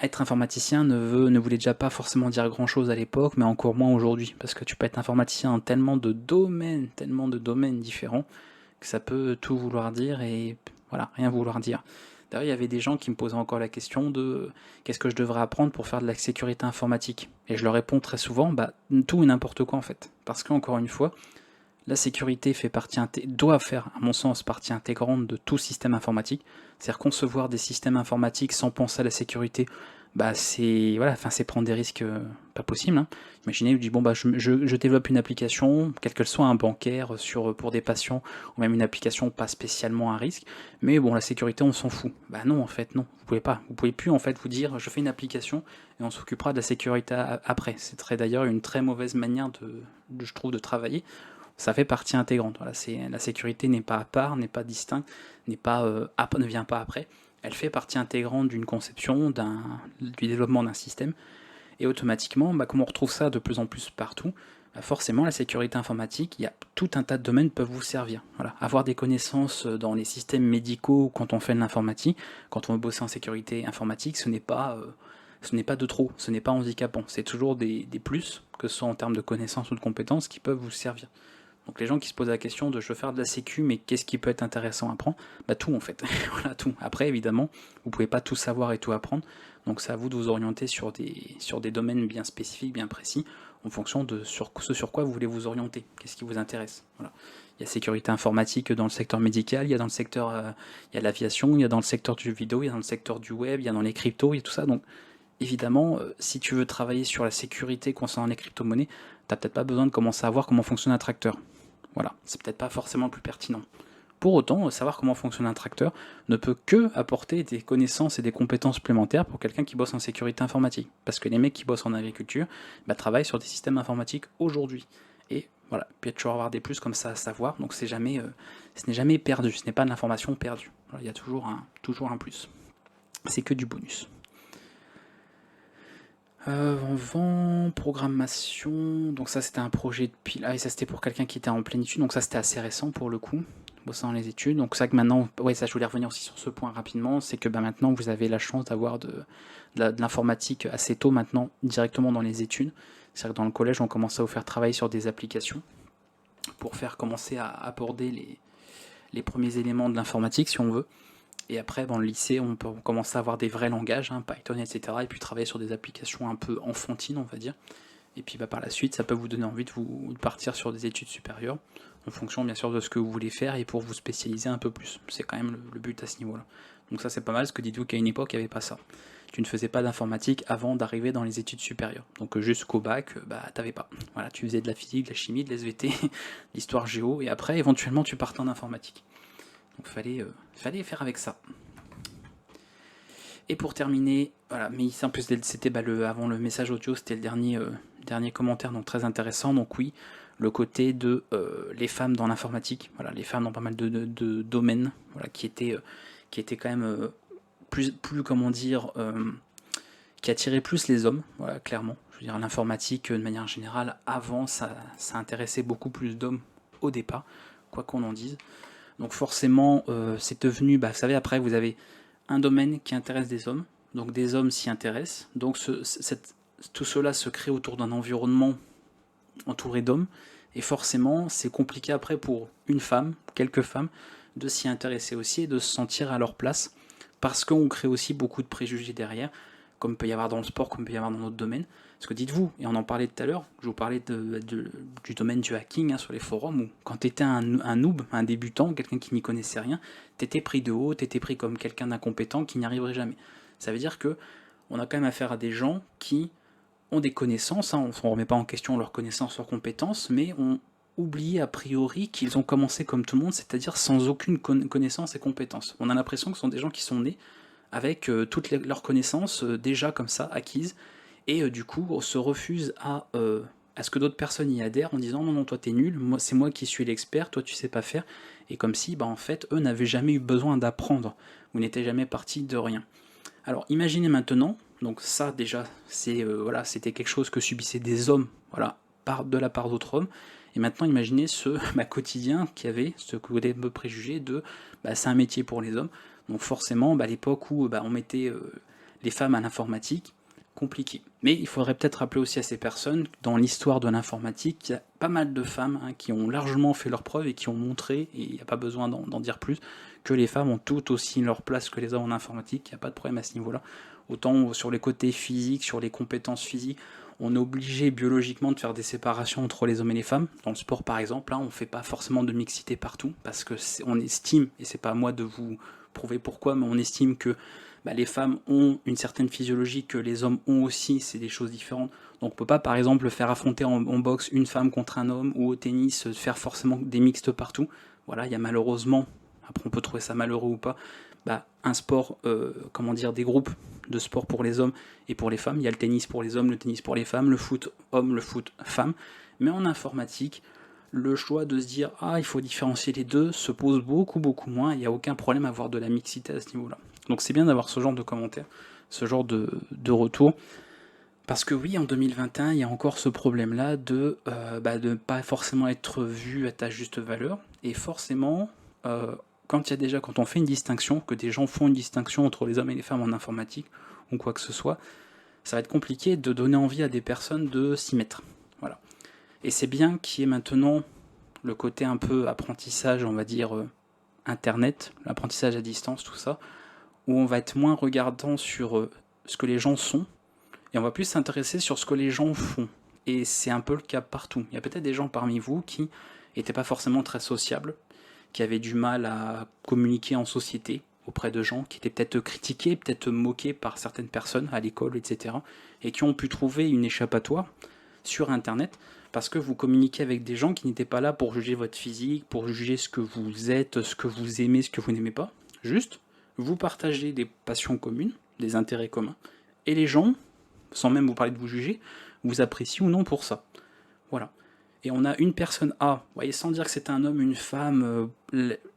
être informaticien ne voulait déjà pas forcément dire grand chose à l'époque, mais encore moins aujourd'hui, parce que tu peux être informaticien dans tellement de domaines différents, que ça peut tout vouloir dire et voilà, rien vouloir dire. D'ailleurs, il y avait des gens qui me posaient encore la question de qu'est-ce que je devrais apprendre pour faire de la sécurité informatique. Et je leur réponds très souvent, bah, tout et n'importe quoi en fait. Parce qu'encore une fois, la sécurité doit faire, à mon sens, partie intégrante de tout système informatique. C'est-à-dire concevoir des systèmes informatiques sans penser à la sécurité, bah c'est voilà, c'est prendre des risques pas possibles. Hein. Imaginez, je dis bon bah je développe une application, quelle qu'elle soit, un bancaire pour des patients, ou même une application pas spécialement à risque, mais bon la sécurité on s'en fout. Bah non en fait non, vous pouvez pas, vous pouvez plus en fait vous dire je fais une application et on s'occupera de la sécurité après. C'est d'ailleurs une très mauvaise manière je trouve de travailler. Ça fait partie intégrante. Voilà, la sécurité n'est pas à part, n'est pas distincte, ne vient pas après. Elle fait partie intégrante d'une conception, du développement d'un système. Et automatiquement, bah, comme on retrouve ça de plus en plus partout, bah forcément la sécurité informatique, il y a tout un tas de domaines qui peuvent vous servir. Voilà. Avoir des connaissances dans les systèmes médicaux quand on fait de l'informatique, quand on veut bosser en sécurité informatique, ce n'est pas de trop, ce n'est pas handicapant. C'est toujours des plus, que ce soit en termes de connaissances ou de compétences, qui peuvent vous servir. Donc les gens qui se posent la question de je veux faire de la sécu, mais qu'est-ce qui peut être intéressant à apprendre? Bah tout en fait, voilà tout. Après évidemment, vous pouvez pas tout savoir et tout apprendre, donc c'est à vous de vous orienter sur des domaines bien spécifiques, bien précis, en fonction de ce sur quoi vous voulez vous orienter, qu'est-ce qui vous intéresse. Voilà. Il y a sécurité informatique dans le secteur médical, il y a dans le secteur, il y a l'aviation, il y a dans le secteur du vidéo, il y a dans le secteur du web, il y a dans les cryptos, il y a tout ça. Donc évidemment, si tu veux travailler sur la sécurité concernant les crypto-monnaies, t'as peut-être pas besoin de commencer à voir comment fonctionne un tracteur. Voilà, c'est peut-être pas forcément le plus pertinent. Pour autant, savoir comment fonctionne un tracteur ne peut que apporter des connaissances et des compétences supplémentaires pour quelqu'un qui bosse en sécurité informatique. Parce que les mecs qui bossent en agriculture travaillent sur des systèmes informatiques aujourd'hui. Et voilà, puis il y a toujours avoir des plus comme ça à savoir, donc ce n'est jamais perdu, ce n'est pas de l'information perdue. Voilà, il y a toujours un plus. C'est que du bonus. En vent, programmation, donc ça c'était un projet de pile. Ah et ça c'était pour quelqu'un qui était en pleine étude, donc ça c'était assez récent pour le coup, bossant dans les études. Donc c'est vrai que maintenant, ouais ça je voulais revenir aussi sur ce point rapidement, c'est que maintenant vous avez la chance d'avoir de l'informatique assez tôt maintenant, directement dans les études. C'est-à-dire que dans le collège on commence à vous faire travailler sur des applications pour faire commencer à aborder les premiers éléments de l'informatique si on veut. Et après, dans le lycée, on peut commencer à avoir des vrais langages, hein, Python, etc. Et puis travailler sur des applications un peu enfantines, on va dire. Et puis par la suite, ça peut vous donner envie de partir sur des études supérieures, en fonction bien sûr de ce que vous voulez faire et pour vous spécialiser un peu plus. C'est quand même le but à ce niveau-là. Donc ça c'est pas mal, parce que dites-vous qu'à une époque, il n'y avait pas ça. Tu ne faisais pas d'informatique avant d'arriver dans les études supérieures. Donc jusqu'au bac, t'avais pas. Voilà, tu faisais de la physique, de la chimie, de l'SVT, l'histoire géo, et après éventuellement tu partais en informatique. Donc fallait faire avec ça. Et pour terminer, voilà, mais ici en plus c'était avant le message audio, c'était le dernier commentaire, donc très intéressant. Donc oui, le côté de les femmes dans l'informatique, voilà, les femmes dans pas mal de domaines, voilà, qui étaient quand même plus comment dire, qui attiraient plus les hommes, voilà, clairement. Je veux dire, l'informatique de manière générale, avant, ça intéressait beaucoup plus d'hommes au départ, quoi qu'on en dise. Donc forcément, c'est devenu, vous savez, après vous avez un domaine qui intéresse des hommes, donc des hommes s'y intéressent, donc tout cela se crée autour d'un environnement entouré d'hommes, et forcément c'est compliqué après pour une femme, quelques femmes, de s'y intéresser aussi et de se sentir à leur place, parce qu'on crée aussi beaucoup de préjugés derrière, comme il peut y avoir dans le sport, comme il peut y avoir dans d'autres domaines. Parce que dites-vous, et on en parlait tout à l'heure, je vous parlais du domaine du hacking, hein, sur les forums, où quand tu étais un noob, un débutant, quelqu'un qui n'y connaissait rien, tu étais pris de haut, tu étais pris comme quelqu'un d'incompétent qui n'y arriverait jamais. Ça veut dire que on a quand même affaire à des gens qui ont des connaissances, hein, on ne remet pas en question leurs connaissances, leurs compétences, mais on oublié a priori qu'ils ont commencé comme tout le monde, c'est-à-dire sans aucune connaissance et compétence. On a l'impression que ce sont des gens qui sont nés avec toutes leurs connaissances déjà comme ça, acquises, et du coup se refusent à à ce que d'autres personnes y adhèrent en disant non, non, toi t'es nul, moi, c'est moi qui suis l'expert, toi tu sais pas faire, et comme si en fait eux n'avaient jamais eu besoin d'apprendre, vous n'étiez jamais parti de rien. Alors imaginez maintenant, donc ça déjà voilà, c'était quelque chose que subissaient des hommes, voilà, de la part d'autres hommes, et maintenant imaginez ce quotidien qui avait ce côté de préjugé de c'est un métier pour les hommes, donc forcément à l'époque où on mettait les femmes à l'informatique, compliqué. Mais il faudrait peut-être rappeler aussi à ces personnes, dans l'histoire de l'informatique, il y a pas mal de femmes qui ont largement fait leurs preuves et qui ont montré, et il n'y a pas besoin d'en dire plus, que les femmes ont tout aussi leur place que les hommes en informatique, il n'y a pas de problème à ce niveau-là. Autant sur les côtés physiques, sur les compétences physiques, on est obligé biologiquement de faire des séparations entre les hommes et les femmes. Dans le sport par exemple, on ne fait pas forcément de mixité partout, parce que on estime, et c'est pas à moi de vous prouver pourquoi, mais on estime que les femmes ont une certaine physiologie que les hommes ont aussi, c'est des choses différentes. Donc on peut pas par exemple faire affronter en boxe une femme contre un homme, ou au tennis faire forcément des mixtes partout. Voilà, il y a malheureusement, après on peut trouver ça malheureux ou pas, un sport, des groupes de sport pour les hommes et pour les femmes. Il y a le tennis pour les hommes, le tennis pour les femmes, le foot homme, le foot femme. Mais en informatique, le choix de se dire il faut différencier les deux se pose beaucoup moins, il n'y a aucun problème à avoir de la mixité à ce niveau-là. Donc c'est bien d'avoir ce genre de commentaires, ce genre de retour, parce que oui, en 2021, il y a encore ce problème-là de ne pas forcément être vu à ta juste valeur, et forcément, quand on fait une distinction, que des gens font une distinction entre les hommes et les femmes en informatique, ou quoi que ce soit, ça va être compliqué de donner envie à des personnes de s'y mettre. Voilà. Et c'est bien qu'il y ait maintenant le côté un peu apprentissage, on va dire, internet, l'apprentissage à distance, tout ça, où on va être moins regardant sur ce que les gens sont, et on va plus s'intéresser sur ce que les gens font. Et c'est un peu le cas partout. Il y a peut-être des gens parmi vous qui n'étaient pas forcément très sociables, qui avaient du mal à communiquer en société auprès de gens, qui étaient peut-être critiqués, peut-être moqués par certaines personnes à l'école, etc., et qui ont pu trouver une échappatoire sur Internet, parce que vous communiquez avec des gens qui n'étaient pas là pour juger votre physique, pour juger ce que vous êtes, ce que vous aimez, ce que vous n'aimez pas. Juste, vous partagez des passions communes, des intérêts communs, et les gens, sans même vous parler de vous juger, vous apprécient ou non pour ça. Voilà. Et on a une personne A, vous voyez, sans dire que c'est un homme, une femme,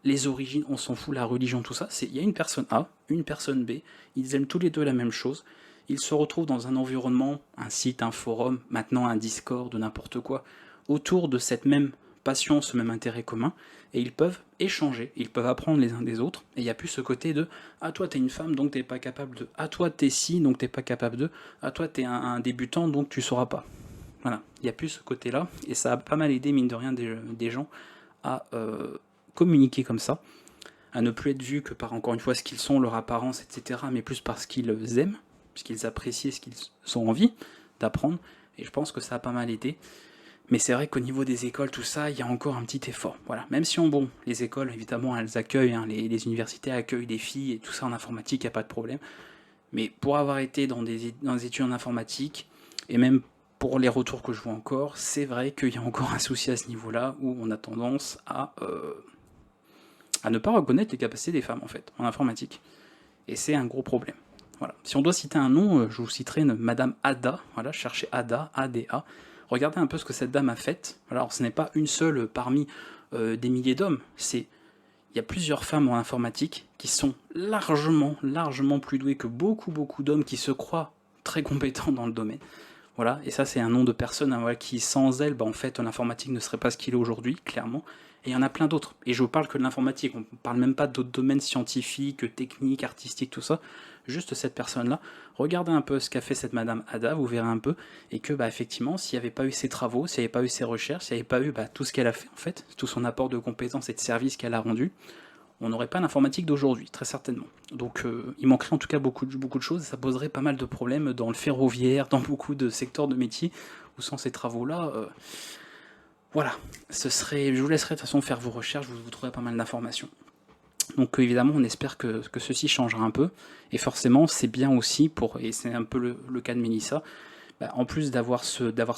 les origines, on s'en fout, la religion, tout ça, il y a une personne A, une personne B, ils aiment tous les deux la même chose, ils se retrouvent dans un environnement, un site, un forum, maintenant un Discord, n'importe quoi, autour de cette même passion, ce même intérêt commun, et ils peuvent échanger, ils peuvent apprendre les uns des autres, et il n'y a plus ce côté de « Ah, toi t'es une femme, donc t'es pas capable de... Ah, toi t'es ci, donc t'es pas capable de... Ah, toi t'es un débutant, donc tu sauras pas. » Voilà, il n'y a plus ce côté-là, et ça a pas mal aidé, mine de rien, des gens à communiquer comme ça, à ne plus être vus que par, encore une fois, ce qu'ils sont, leur apparence, etc., mais plus par ce qu'ils aiment, ce qu'ils apprécient, ce qu'ils ont envie d'apprendre, et je pense que ça a pas mal aidé. Mais c'est vrai qu'au niveau des écoles, tout ça, il y a encore un petit effort. Voilà. Même si les écoles, évidemment, elles accueillent, les universités accueillent des filles et tout ça en informatique, il n'y a pas de problème. Mais pour avoir été dans des études en informatique, et même pour les retours que je vois encore, c'est vrai qu'il y a encore un souci à ce niveau-là, où on a tendance à ne pas reconnaître les capacités des femmes, en fait, en informatique. Et c'est un gros problème. Voilà. Si on doit citer un nom, je vous citerai Madame Ada. Voilà, cherchez Ada, A-D-A. Regardez un peu ce que cette dame a fait. Alors, ce n'est pas une seule parmi des milliers d'hommes. Il y a plusieurs femmes en informatique qui sont largement plus douées que beaucoup d'hommes qui se croient très compétents dans le domaine. Voilà, et ça c'est un nom de personne qui, sans elle, en fait, l'informatique ne serait pas ce qu'il est aujourd'hui, clairement. Et il y en a plein d'autres. Et je vous parle que de l'informatique, on ne parle même pas d'autres domaines scientifiques, techniques, artistiques, tout ça. Juste cette personne-là. Regardez un peu ce qu'a fait cette Madame Ada, vous verrez un peu. Et que, effectivement, s'il n'y avait pas eu ses travaux, s'il n'y avait pas eu ses recherches, s'il n'y avait pas eu tout ce qu'elle a fait, en fait, tout son apport de compétences et de services qu'elle a rendu, on n'aurait pas l'informatique d'aujourd'hui, très certainement. Donc il manquerait en tout cas beaucoup de choses, et ça poserait pas mal de problèmes dans le ferroviaire, dans beaucoup de secteurs de métiers, où sans ces travaux-là, voilà, je vous laisserai de toute façon faire vos recherches, vous trouverez pas mal d'informations. Donc évidemment, on espère que ceci changera un peu, et forcément, c'est bien aussi, et c'est un peu le cas de Mélissa, en plus d'avoir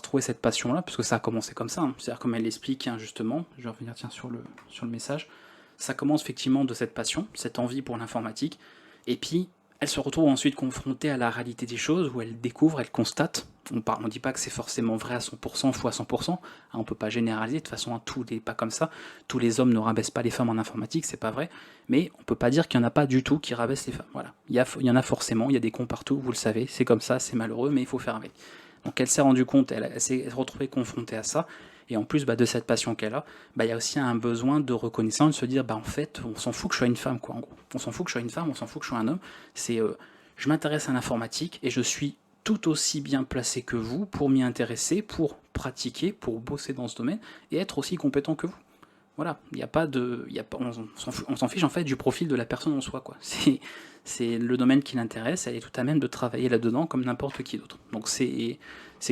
trouvé cette passion-là, parce que ça a commencé comme ça, c'est-à-dire comme elle l'explique justement, je vais revenir sur le message, ça commence effectivement de cette passion, cette envie pour l'informatique, et puis elle se retrouve ensuite confrontée à la réalité des choses, où elle découvre, elle constate. On ne dit pas que c'est forcément vrai à 100%, fois 100%, on ne peut pas généraliser, de toute façon, tout n'est pas comme ça. Tous les hommes ne rabaissent pas les femmes en informatique, c'est pas vrai, mais on ne peut pas dire qu'il n'y en a pas du tout qui rabaissent les femmes. Voilà. Il y en a forcément, il y a des cons partout, vous le savez, c'est comme ça, c'est malheureux, mais il faut faire avec. Donc elle s'est rendue compte, elle s'est retrouvée confrontée à ça, et en plus de cette passion qu'elle a, il y a aussi un besoin de reconnaissance, de se dire, en fait, on s'en fout que je sois une femme, quoi, en gros. On s'en fout que je sois une femme, on s'en fout que je sois un homme. C'est, je m'intéresse à l'informatique et je suis tout aussi bien placé que vous pour m'y intéresser, pour pratiquer, pour bosser dans ce domaine et être aussi compétent que vous. Voilà, il n'y a pas de, on s'en fiche en fait du profil de la personne en soi, quoi. C'est le domaine qui l'intéresse, elle est tout à même de travailler là-dedans comme n'importe qui d'autre. Donc c'est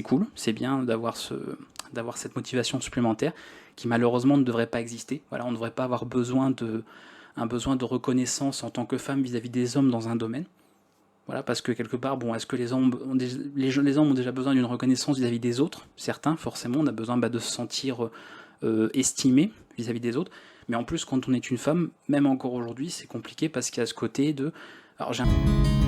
cool, c'est bien d'avoir cette motivation supplémentaire qui malheureusement ne devrait pas exister. Voilà, on ne devrait pas avoir un besoin de reconnaissance en tant que femme vis-à-vis des hommes dans un domaine. Voilà, parce que quelque part, bon, est-ce que les hommes ont déjà besoin d'une reconnaissance vis-à-vis des autres? Certains, forcément, on a besoin de se sentir estimé vis-à-vis des autres. Mais en plus, quand on est une femme, même encore aujourd'hui, c'est compliqué parce qu'il y a ce côté de... Alors j'ai un...